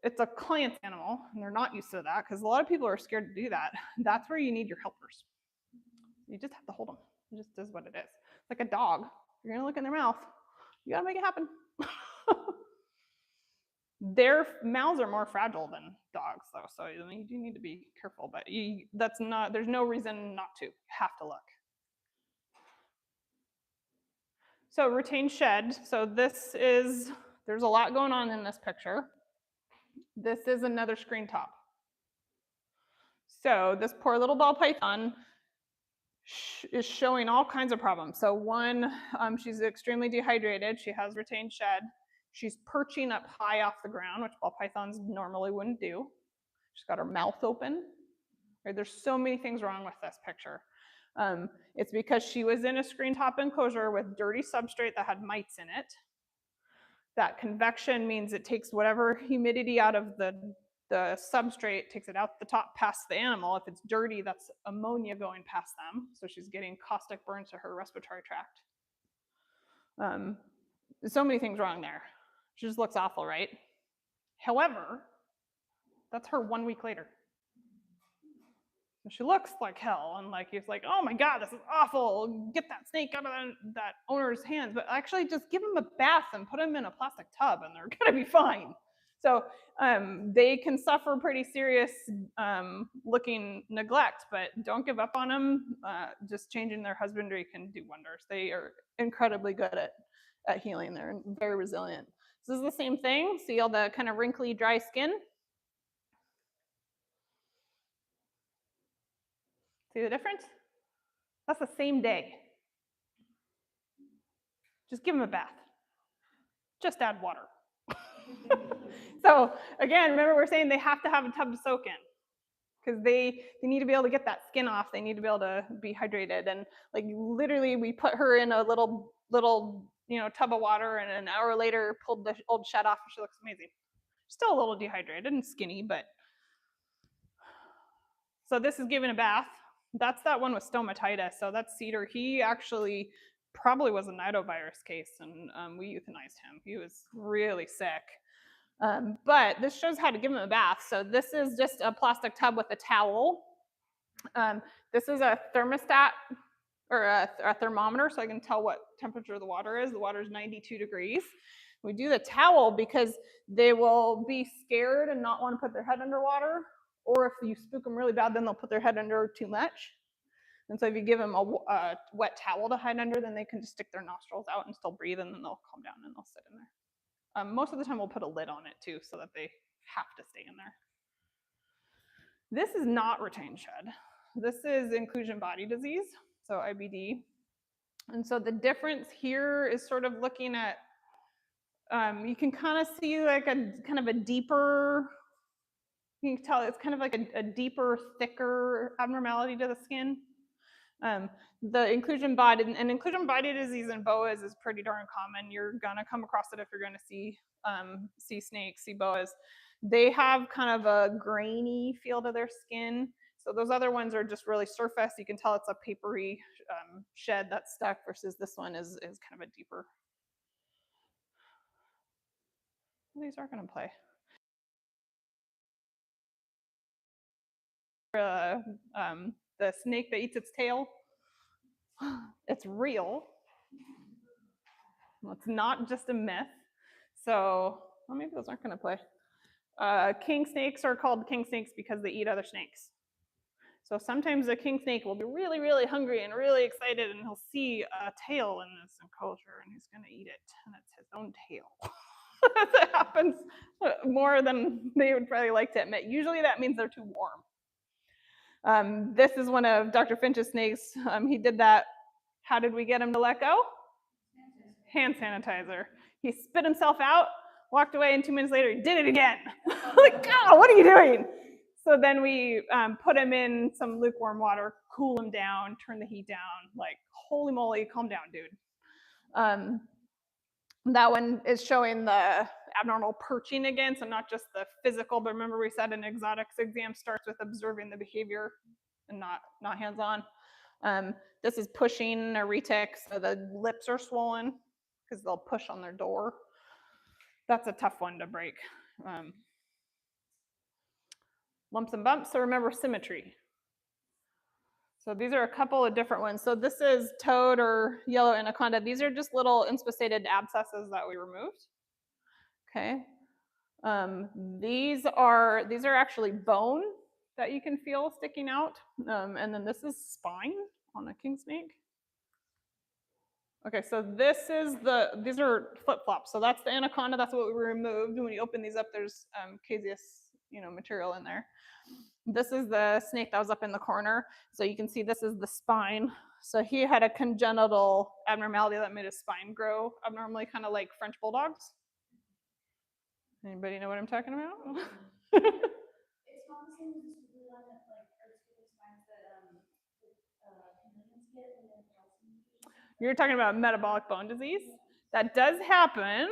it's a client's animal and they're not used to that, because a lot of people are scared to do that, that's where you need your helpers. You just have to hold them. It just is what it is. It's like a dog. You're gonna look in their mouth. You gotta make it happen. Their mouths are more fragile than dogs, though, so you do need to be careful. But there's no reason not to. You have to look. So retained shed. So there's a lot going on in this picture. This is another screen top. So this poor little ball python is showing all kinds of problems. So one, she's extremely dehydrated. She has retained shed. She's perching up high off the ground, which ball pythons normally wouldn't do. She's got her mouth open. Right? There's so many things wrong with this picture. It's because she was in a screen top enclosure with dirty substrate that had mites in it. That convection means it takes whatever humidity out of the substrate, takes it out the top past the animal. If it's dirty, that's ammonia going past them. So she's getting caustic burns to her respiratory tract. So many things wrong there. She just looks awful, right? However, that's her 1 week later. She looks like hell, and like he's like, oh my God, this is awful. Get that snake out of that owner's hands. But actually just give them a bath and put them in a plastic tub and they're gonna be fine. So they can suffer pretty serious looking neglect, but don't give up on them. Just changing their husbandry can do wonders. They are incredibly good at healing. They're very resilient. This is the same thing. See all the kind of wrinkly, dry skin? See the difference? That's the same day. Just give them a bath. Just add water. So again, remember we're saying they have to have a tub to soak in because they need to be able to get that skin off. They need to be able to be hydrated. And like literally we put her in a little tub of water, and an hour later pulled the old shed off, and she looks amazing. Still a little dehydrated and skinny, but. So this is giving a bath. That's that one with stomatitis. So that's Cedar. He actually probably was a nidovirus case, and we euthanized him. He was really sick. But this shows how to give him a bath. So this is just a plastic tub with a towel. This is a thermostat or a thermometer, so I can tell what temperature the water is. The water is 92 degrees. We do the towel because they will be scared and not want to put their head underwater. Or if you spook them really bad, then they'll put their head under too much. And so if you give them a wet towel to hide under, then they can just stick their nostrils out and still breathe, and then they'll calm down and they'll sit in there. Most of the time we'll put a lid on it too, so that they have to stay in there. This is not retained shed. This is inclusion body disease, so IBD. And so the difference here is sort of looking at, you can kind of see like a kind of a deeper, you can tell it's kind of like a deeper, thicker abnormality to the skin. The inclusion body disease in boas is pretty darn common. You're gonna come across it if you're gonna see snakes, see boas. They have kind of a grainy feel to their skin. So those other ones are just really surface. You can tell it's a papery shed that's stuck, versus this one is kind of a deeper. These are gonna play. The snake that eats its tail. It's real. Well, it's not just a myth. So, well, maybe those aren't going to play. King snakes are called king snakes because they eat other snakes. So sometimes a king snake will be really, really hungry and really excited, and he'll see a tail in this enclosure, and he's going to eat it, and it's his own tail. That happens more than they would probably like to admit. Usually that means they're too warm. This is one of Dr. Finch's snakes. He did that. How did we get him to let go? Hand sanitizer. He spit himself out, walked away, and 2 minutes later he did it again. Like, God, what are you doing? So then we put him in some lukewarm water, cool him down, turn the heat down. Like, holy moly, calm down, dude. That one is showing the abnormal perching again, so not just the physical, but remember we said an exotics exam starts with observing the behavior and not hands-on. This is pushing a retic, so the lips are swollen because they'll push on their door. That's a tough one to break. Lumps and bumps, so remember symmetry. So these are a couple of different ones. So this is toad or yellow anaconda. These are just little inspissated abscesses that we removed. Okay. These are actually bone that you can feel sticking out. And then this is spine on a king snake. Okay, so these are flip-flops. So that's the anaconda, that's what we removed. When you open these up, there's caseous, material in there. This is the snake that was up in the corner. So you can see this is the spine. So he had a congenital abnormality that made his spine grow abnormally, kind of like French bulldogs. Anybody know what I'm talking about? It's not the same as the one that articular spines that chameleons get and then calcium. You're talking about metabolic bone disease. That does happen.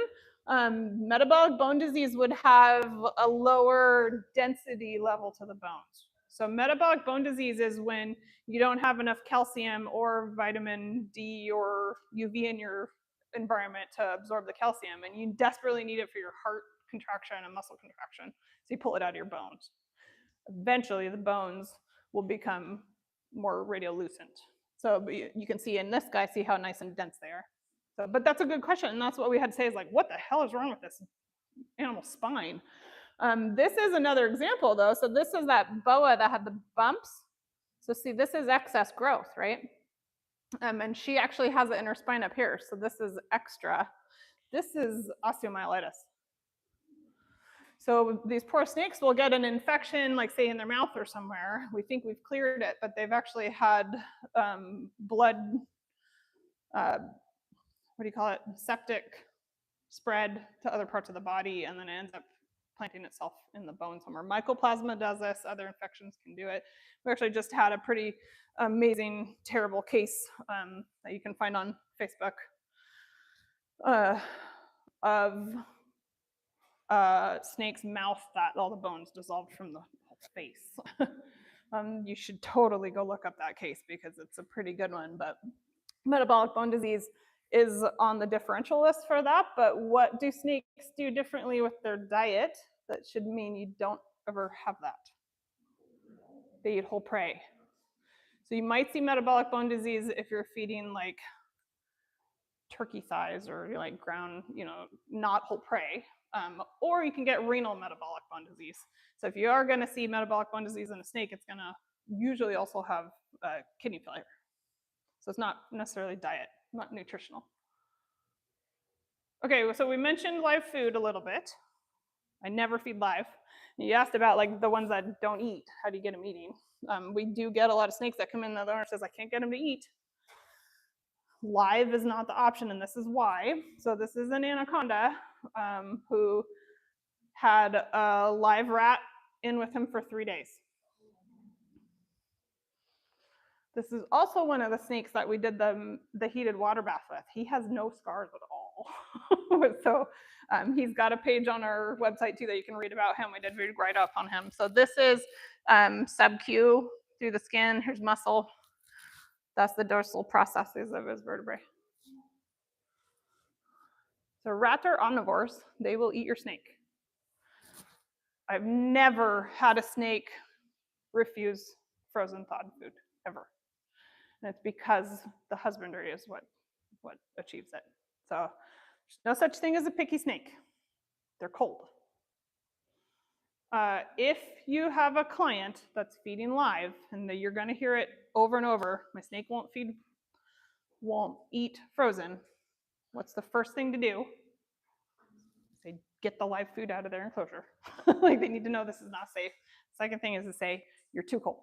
Metabolic bone disease would have a lower density level to the bones. So metabolic bone disease is when you don't have enough calcium or vitamin D or UV in your environment to absorb the calcium, and you desperately need it for your heart contraction and muscle contraction. So you pull it out of your bones. Eventually, the bones will become more radiolucent. So you can see in this guy, see how nice and dense they are. So, but that's a good question, and that's what we had to say is like, what the hell is wrong with this animal spine? This is another example though. So this is that boa that had the bumps. So see, this is excess growth, right? And she actually has it in her spine up here. So this is extra. This is osteomyelitis. So these poor snakes will get an infection, like say in their mouth or somewhere. We think we've cleared it, but they've actually had blood, what do you call it, septic spread to other parts of the body, and then it ends up planting itself in the bone somewhere. Mycoplasma does this, other infections can do it. We actually just had a pretty amazing, terrible case that you can find on Facebook of snake's mouth that all the bones dissolved from the face. You should totally go look up that case because it's a pretty good one. But metabolic bone disease is on the differential list for that. But what do snakes do differently with their diet that should mean you don't ever have that? They eat whole prey. So you might see metabolic bone disease if you're feeding like turkey thighs or like ground, not whole prey. Or you can get renal metabolic bone disease. So if you are going to see metabolic bone disease in a snake, it's going to usually also have kidney failure. So it's not necessarily diet, not nutritional. Okay, so we mentioned live food a little bit. I never feed live. You asked about like the ones that don't eat. How do you get them eating? We do get a lot of snakes that come in that the owner says, I can't get them to eat. Live is not the option, and this is why. So this is an anaconda who had a live rat in with him for 3 days. This is also one of the snakes that we did the heated water bath with. He has no scars at all. So he's got a page on our website too that you can read about him. We did a big write-up on him. So this is sub-Q through the skin. Here's muscle. That's the dorsal processes of his vertebrae. So rats are omnivores. They will eat your snake. I've never had a snake refuse frozen thawed food, ever. And it's because the husbandry is what achieves it. So there's no such thing as a picky snake. They're cold. If you have a client that's feeding live, and you're going to hear it over and over, my snake won't eat frozen, what's the first thing to do? Say, get the live food out of their enclosure. Like, they need to know this is not safe. Second thing is to say, you're too cold.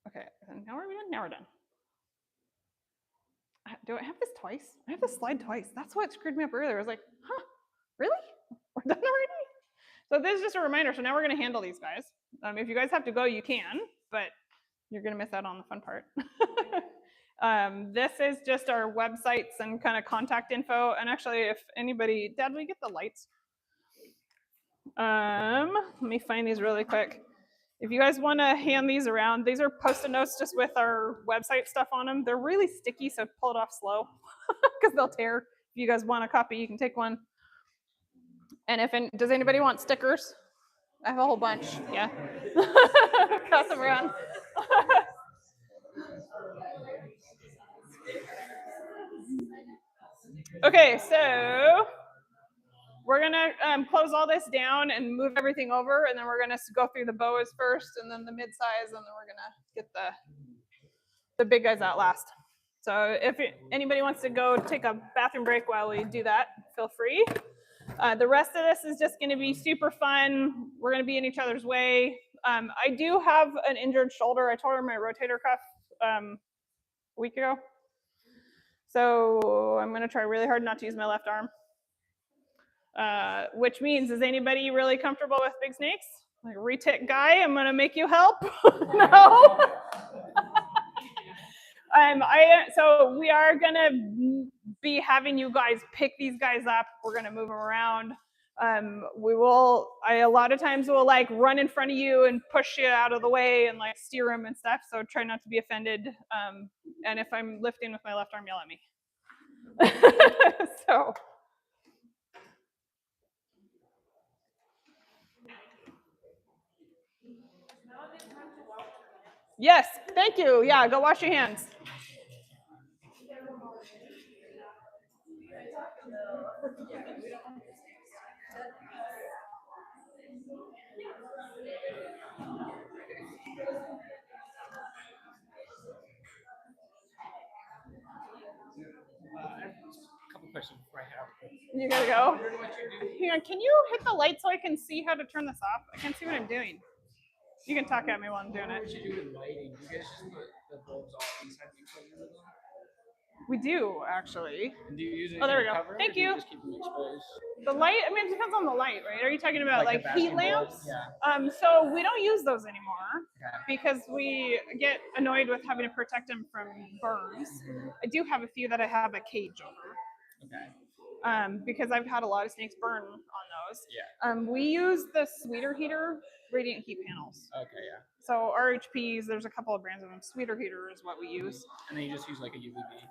Okay, and now we're done? Now we're done. Do I have this twice? I have this slide twice. That's what screwed me up earlier. I was like, huh, really? We're done already? So this is just a reminder. So now we're going to handle these guys. If you guys have to go, you can, but you're going to miss out on the fun part. This is just our websites and kind of contact info. And actually, if anybody, Dad, will you get the lights? Let me find these really quick. If you guys want to hand these around, these are Post-it notes just with our website stuff on them. They're really sticky, so pull it off slow because they'll tear. If you guys want a copy, you can take one. And does anybody want stickers? I have a whole bunch. Yeah. Pass them around. Okay, so we're gonna close all this down and move everything over, and then we're gonna go through the boas first, and then the mid-size, and then we're gonna get the big guys out last. So if anybody wants to go take a bathroom break while we do that, feel free. The rest of this is just going to be super fun. We're going to be in each other's way. I do have an injured shoulder. I tore my rotator cuff a week ago. So I'm going to try really hard not to use my left arm. Which means, is anybody really comfortable with big snakes? Like a retic guy, I'm going to make you help? No? So we are going to be having you guys pick these guys up. We're going to move them around. A lot of times will like run in front of you and push you out of the way and like steer them and stuff. So try not to be offended. And if I'm lifting with my left arm, yell at me. So. Yes, thank you. Yeah, go wash your hands. Couple questions before I head out. You gotta go. Hang on, can you hit the light so I can see how to turn this off? I can't see what I'm doing. You can talk at me while I'm doing What it. you do with lighting? You guys just put the bulbs all inside the enclosure? We do, actually. And do you use it Oh, there we to go. cover? Thank or do you you. just keep them exposed? The light, I mean, it depends on the light, right? Are you talking about like the heat basking bulb? lamps? Yeah. So we don't use those anymore Okay. because we get annoyed with having to protect them from burns. I do have a few that I have a cage over. Okay. Because I've had a lot of snakes burn on those. Yeah. We use the Sweeter Heater radiant heat panels. Okay, yeah. So RHPs, there's a couple of brands of them. Sweeter Heater is what we use. And then you just use like a UVB.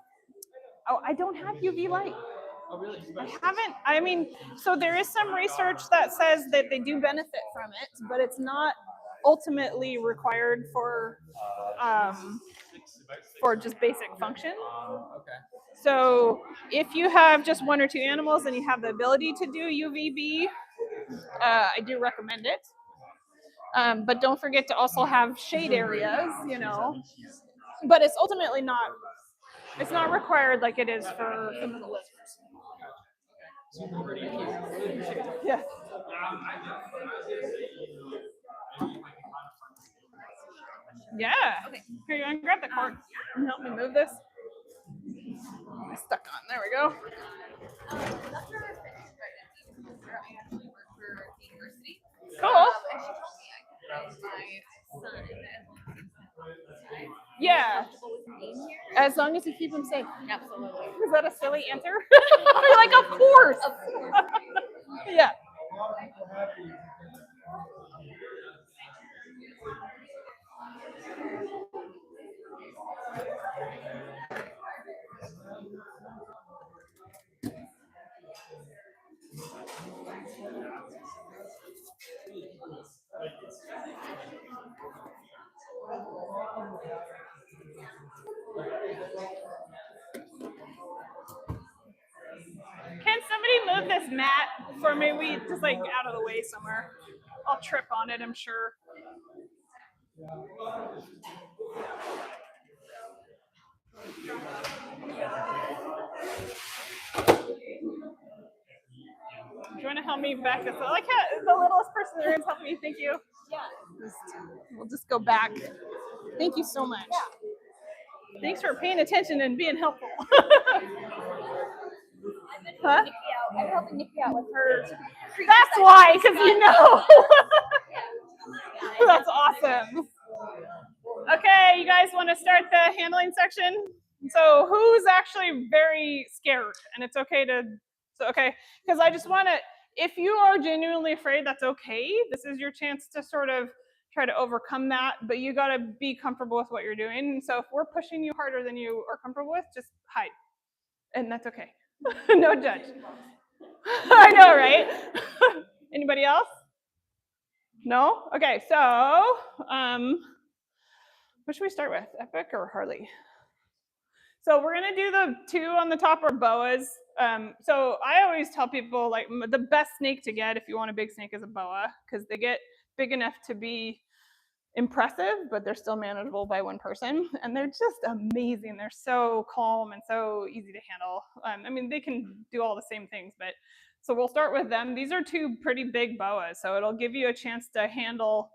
Oh, I don't have UV light. Oh, really? I haven't. I mean, so there is some research that says that they do benefit from it, but it's not ultimately required for just basic function. Okay. So if you have just one or two animals and you have the ability to do UVB, I do recommend it. But don't forget to also have shade areas, you know. But it's ultimately not. It's not required like it is for some of the lizards. Yeah. Yeah. Here, you want to grab the cord and help me move this? It's stuck on. There we go. Cool. Yeah. As long as you keep them safe. Absolutely. Is that a silly answer? You're like, of course. Of course. Yeah. Can somebody move this mat for me? We just like out of the way somewhere. I'll trip on it, I'm sure. Do you want to help me back this up? I like how the littlest person in the room is helping me. Thank you. Yeah. We'll just go back. Thank you so much. Yeah. Thanks for paying attention and being helpful. Huh? I'm helping Nikki out with her. That's why, because you know. That's awesome. Okay, you guys want to start the handling section? So who's actually very scared? And it's okay to, because I just want to, if you are genuinely afraid, that's okay. This is your chance to sort of try to overcome that, but you got to be comfortable with what you're doing. So if we're pushing you harder than you are comfortable with, just hide. And that's okay. No judge. I know, right? Anybody else? No? Okay, so what should we start with? Epic or Harley? So we're gonna do the two on the top are boas. So I always tell people like the best snake to get if you want a big snake is a boa because they get big enough to be impressive, but they're still manageable by one person, and they're just amazing. They're so calm and so easy to handle. I mean, they can do all the same things, but so we'll start with them. These are two pretty big boas, so it'll give you a chance to handle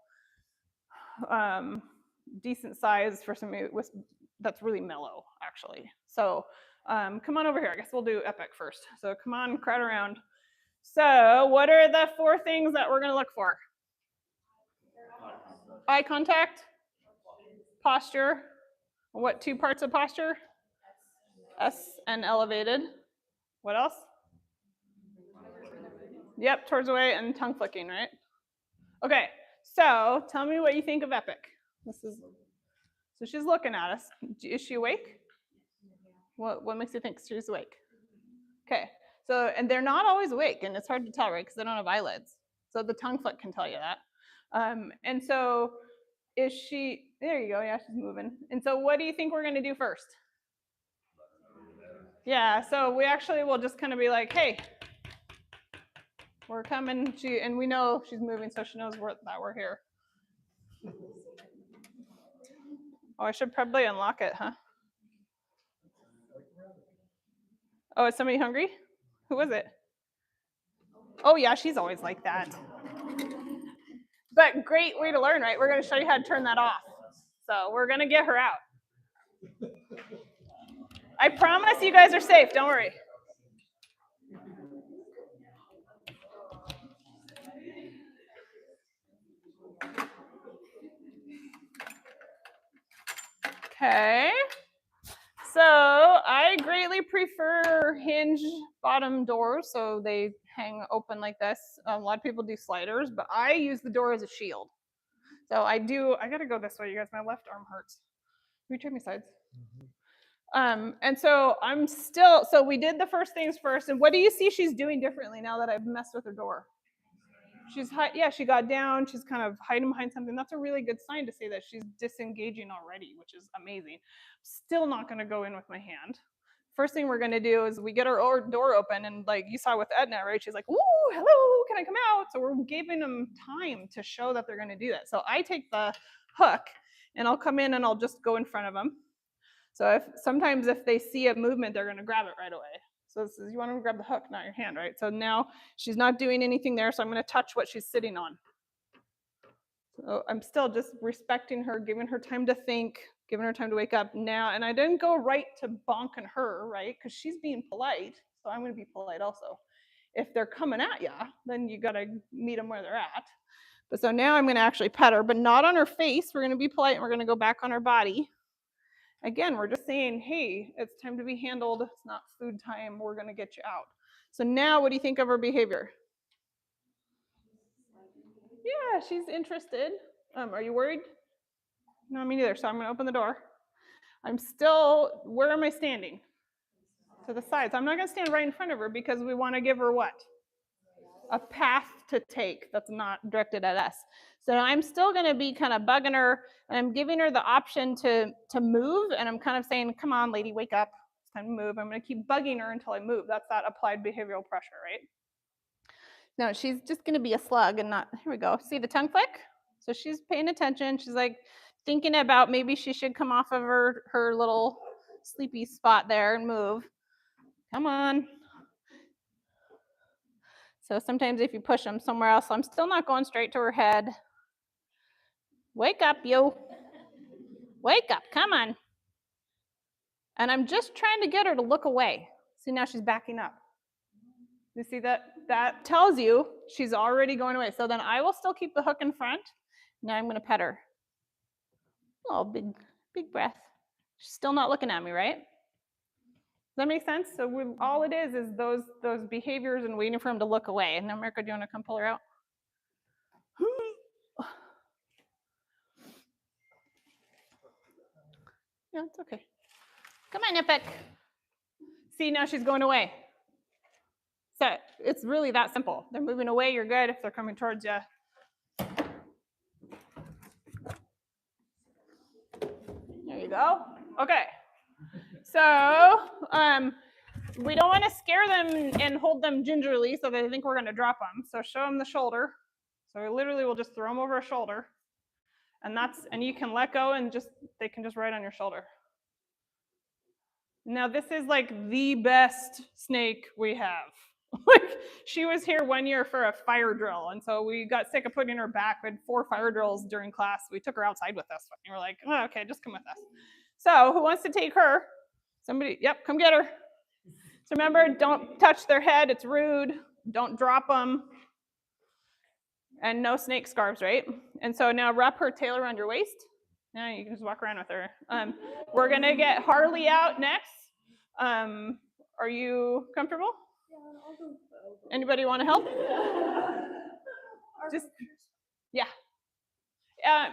decent size for somebody with that's really mellow, actually. So come on over here. I guess we'll do epic first. So come on, crowd around. So what are the 4 things that we're going to look for? Eye contact, posture. What 2 parts of posture? S and elevated. What else? Yep, towards away and tongue flicking, right? Okay, so tell me what you think of epic. This is So she's looking at us. Is she awake? What makes you think she's awake? Okay. So, and they're not always awake, and it's hard to tell, right? Because they don't have eyelids. So the tongue flick can tell you that. And so is she, there you go, yeah, she's moving. And so what do you think we're gonna do first? Yeah, so we actually will just kind of be like, hey, we're coming, and we know she's moving, so she knows that we're here. Oh, I should probably unlock it, huh? Oh, is somebody hungry? Who was it? Oh yeah, she's always like that. But great way to learn, right? We're gonna show you how to turn that off. So we're gonna get her out. I promise you guys are safe, don't worry. Okay. So I greatly prefer hinge bottom doors, so they hang open like this. A lot of people do sliders, but I use the door as a shield. So I gotta go this way, you guys. My left arm hurts. Can you turn me sides? And so so we did the first things first. And what do you see she's doing differently now that I've messed with her door? She got down. She's kind of hiding behind something. That's a really good sign to say that she's disengaging already, which is amazing. Still not going to go in with my hand. First thing we're going to do is we get our door open, and like you saw with Edna, right? She's like, "Ooh, hello, can I come out?" So we're giving them time to show that they're going to do that. So I take the hook, and I'll come in and I'll just go in front of them. So sometimes if they see a movement, they're going to grab it right away. So this is, you want to grab the hook, not your hand, right? So now she's not doing anything there, so I'm going to touch what she's sitting on. So I'm still just respecting her, giving her time to think, giving her time to wake up now. And I didn't go right to bonking her, right? Because she's being polite, so I'm going to be polite also. If they're coming at you, then you got to meet them where they're at. But so now I'm going to actually pet her, but not on her face. We're going to be polite, and we're going to go back on her body. Again, we're just saying, hey, it's time to be handled. It's not food time. We're going to get you out. So now what do you think of her behavior? Yeah, she's interested. Are you worried? No, me neither. So I'm going to open the door. Where am I standing? To the sides. I'm not going to stand right in front of her because we want to give her what? A path to take that's not directed at us. So I'm still going to be kind of bugging her, and I'm giving her the option to move, and I'm kind of saying, come on, lady, wake up. It's time to move. I'm going to keep bugging her until I move. That's that applied behavioral pressure, right? No, she's just going to be a slug and not, here we go. See the tongue flick? So she's paying attention. She's like thinking about maybe she should come off of her little sleepy spot there and move. Come on. So sometimes if you push them somewhere else, I'm still not going straight to her head. Wake up, you. Wake up, come on. And I'm just trying to get her to look away. See, now she's backing up. You see that? That tells you she's already going away. So then I will still keep the hook in front. Now I'm going to pet her. Oh, big breath. She's still not looking at me, right? Does that make sense? So all it is those behaviors and waiting for him to look away. And now, America, do you want to come pull her out? Yeah, it's okay. Come on, Epic. See, now she's going away. So it's really that simple. They're moving away, you're good. If they're coming towards you. There you go. Okay. So we don't want to scare them and hold them gingerly so they think we're going to drop them. So show them the shoulder. So literally we'll just throw them over a shoulder. And you can let go and they can just ride on your shoulder. Now this is like the best snake we have. Like she was here 1 year for a fire drill, and so we got sick of putting her back. We had 4 fire drills during class. We took her outside with us, and we're like, oh, okay, just come with us. So who wants to take her? Somebody, yep, come get her. So remember, don't touch their head. It's rude. Don't drop them. And no snake scarves, right? And so now wrap her tail around your waist. Now you can just walk around with her. We're going to get Harley out next. Are you comfortable? Yeah, I'll go. Anybody want to help? Yeah.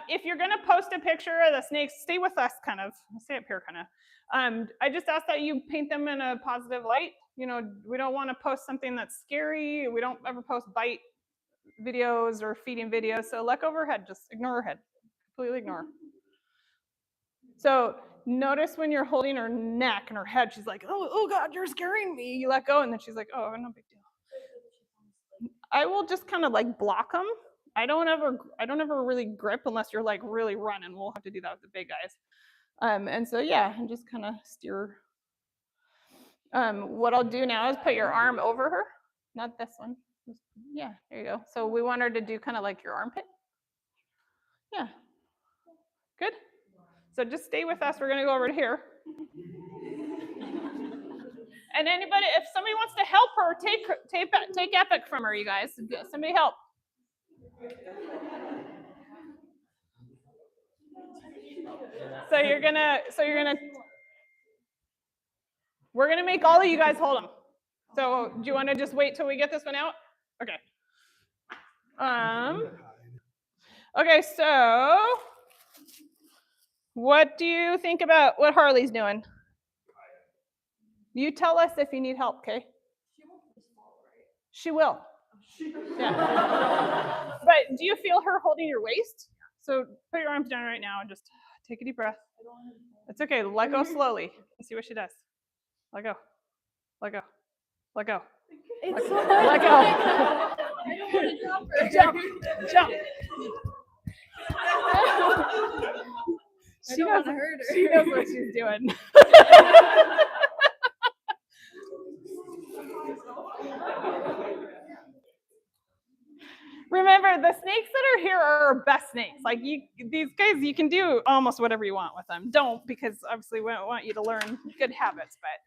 if you're gonna post a picture of the snakes, stay with us kind of. Stay up here kind of. I just ask that you paint them in a positive light. You know, we don't want to post something that's scary. We don't ever post bite videos or feeding videos. So let go of her head. Just ignore her head. Completely ignore. So notice when you're holding her neck and her head, she's like, oh God, you're scaring me. You let go, and then she's like, oh, no big deal. I will just kind of like block them. I don't ever really grip unless you're like really running. We'll have to do that with the big guys. And so yeah, and just kind of steer. What I'll do now is put your arm over her, not this one. Yeah, there you go. So we want her to do kind of like your armpit. Yeah. Good. So just stay with us. We're going to go over to here. And anybody, if somebody wants to help her, take Epic from her, you guys. Somebody help. We're gonna make all of you guys hold them. So do you want to just wait till we get this one out? Okay. Okay, so what do you think about what Harley's doing? You tell us if you need help, okay? She will. Yeah. But do you feel her holding your waist? So put your arms down right now and just take a deep breath. It's okay. Let go slowly. Let's see what she does. Let go. Let go. Let go. Let go. Let go. I don't want to drop her. Jump. Jump. I don't want to hurt her. She knows what she's doing. Remember, the snakes that are here are our best snakes. Like these guys, you can do almost whatever you want with them. Don't, because obviously we don't want you to learn good habits, but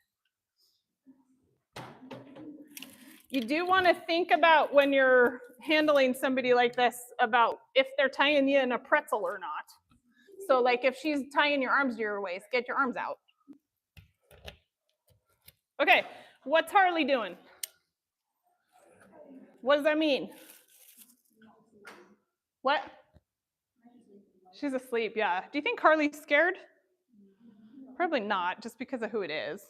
you do want to think about when you're handling somebody like this about if they're tying you in a pretzel or not. So like if she's tying your arms to your waist, get your arms out. Okay, what's Harley doing? What does that mean? What? She's asleep, yeah. Do you think Harley's scared? Probably not, just because of who it is.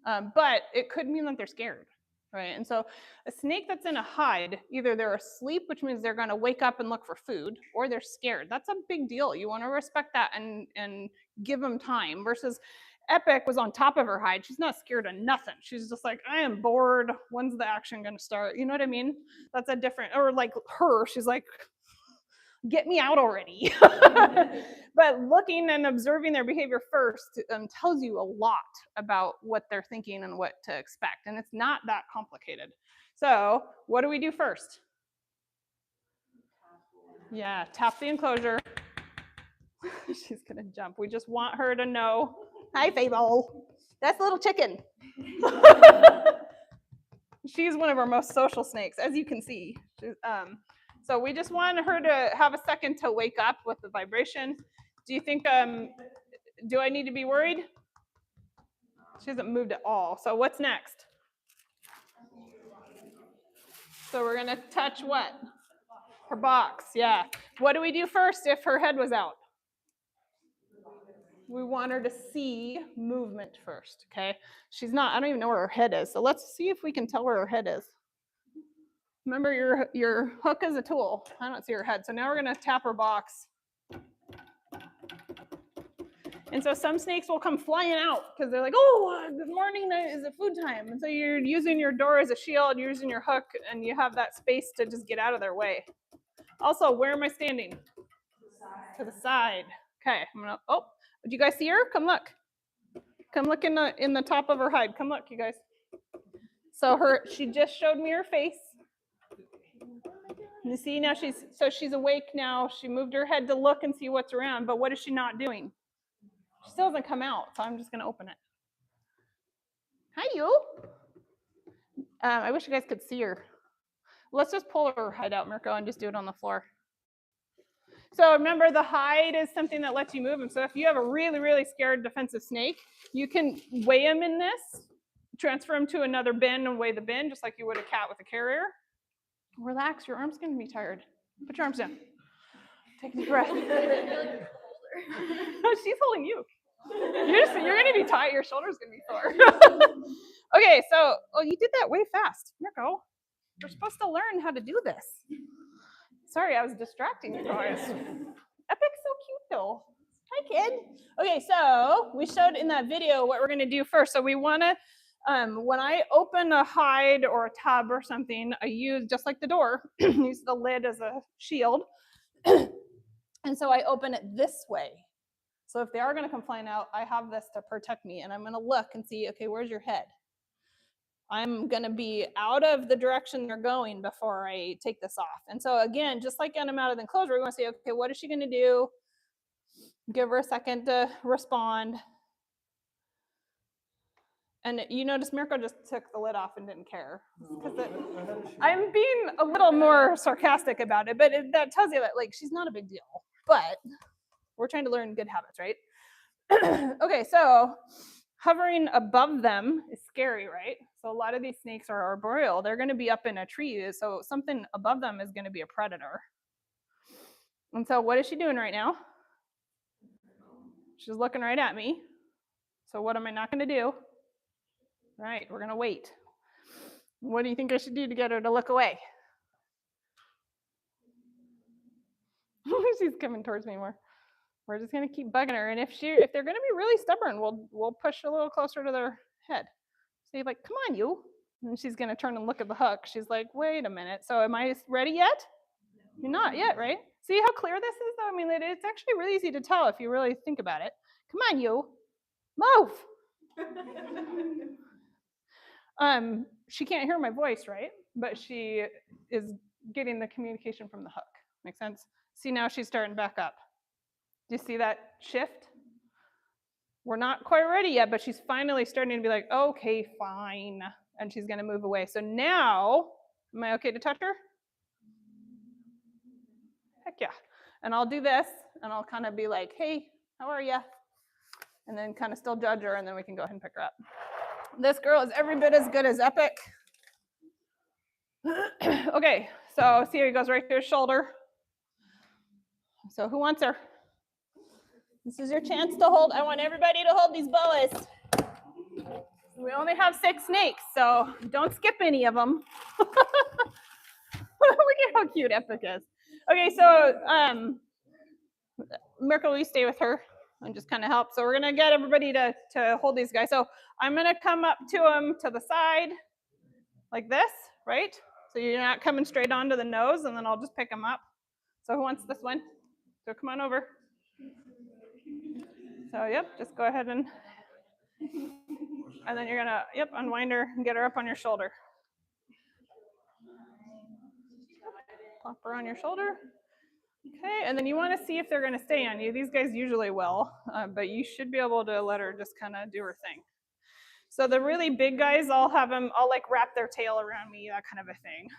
But it could mean that they're scared, right? And so a snake that's in a hide, either they're asleep, which means they're going to wake up and look for food, or they're scared. That's a big deal. You want to respect that and give them time. Versus Epic was on top of her hide. She's not scared of nothing. She's just like, I am bored. When's the action going to start? You know what I mean? That's a different, or like her, she's like, get me out already. But looking and observing their behavior first tells you a lot about what they're thinking and what to expect. And it's not that complicated. So what do we do first? Yeah, tap the enclosure. She's going to jump. We just want her to know, hi, Fable. That's a little chicken. She's one of our most social snakes, as you can see. So we just want her to have a second to wake up with the vibration. Do you think, do I need to be worried? She hasn't moved at all. So what's next? So we're going to touch what? Her box, yeah. What do we do first if her head was out? We want her to see movement first, okay? She's not, I don't even know where her head is. So let's see if we can tell where her head is. Remember, your hook is a tool. I don't see her head. So now we're going to tap her box. And so some snakes will come flying out because they're like, oh, good morning, is it food time? And so you're using your door as a shield, you're using your hook, and you have that space to just get out of their way. Also, where am I standing? To the side. Okay, I'm gonna, oh, did you guys see her? Come look. Come look in the top of her hide. Come look, you guys. So she just showed me her face. You see now she's awake now. She moved her head to look and see what's around, but what is she not doing? She still hasn't come out, so I'm just gonna open it. Hi, you. I wish you guys could see her. Let's just pull her hide out, Mirko, and just do it on the floor. So remember, the hide is something that lets you move them. So if you have a really, really scared defensive snake, you can weigh them in this, transfer them to another bin and weigh the bin, just like you would a cat with a carrier. Relax, your arm's gonna be tired. Put your arms down. Take a deep breath. I feel like it's colder. She's holding you. You're gonna be tight. Your shoulder's gonna be sore. Okay, so you did that way fast, Mirko. You're supposed to learn how to do this. Sorry, I was distracting you guys. Epic's so cute though. Hi, kid. Okay, so we showed in that video what we're gonna do first. So we wanna, when I open a hide or a tub or something, I use, just like the door, use the lid as a shield. And so I open it this way. So if they are gonna come flying out, I have this to protect me, and I'm gonna look and see, okay, where's your head? I'm gonna be out of the direction they're going before I take this off. And so again, just like get them out of the enclosure, we're gonna say, okay, what is she gonna do? Give her a second to respond. And you notice Mirko just took the lid off and didn't care. I'm being a little more sarcastic about it, but that tells you that like she's not a big deal. But we're trying to learn good habits, right? Okay, so hovering above them is scary, right? So a lot of these snakes are arboreal. They're going to be up in a tree, so something above them is going to be a predator. And so what is she doing right now? She's looking right at me. So what am I not going to do? Right, we're going to wait. What do you think I should do to get her to look away? She's coming towards me more. We're just going to keep bugging her, and if they're going to be really stubborn, we'll push a little closer to their head. So you're like, come on, you. And she's going to turn and look at the hook. She's like, wait a minute. So am I ready yet? You're not yet, right? See how clear this is, though? I mean, it's actually really easy to tell if you really think about it. Come on, you. Move. She can't hear my voice, right? But she is getting the communication from the hook. Make sense? See, now she's starting back up. Do you see that shift? We're not quite ready yet, but she's finally starting to be like, okay, fine. And she's going to move away. So now, am I okay to touch her? Heck yeah. And I'll do this, and I'll kind of be like, hey, how are you? And then kind of still judge her, and then we can go ahead and pick her up. This girl is every bit as good as Epic. Okay, so see how he goes right to his shoulder. So who wants her? This is your chance to hold. I want everybody to hold these boas. We only have 6 snakes, so don't skip any of them. Look at how cute Epic is. Okay, so Mirko, will you stay with her and just kind of help? So we're gonna get everybody to hold these guys. So I'm gonna come up to them to the side like this, right? So you're not coming straight onto the nose, and then I'll just pick them up. So who wants this one? So come on over. So yep, just go ahead and then you're gonna, unwind her and get her up on your shoulder. Plop her on your shoulder. Okay, and then you want to see if they're going to stay on you. These guys usually will, but you should be able to let her just kind of do her thing. So the really big guys, I'll like wrap their tail around me, that kind of a thing.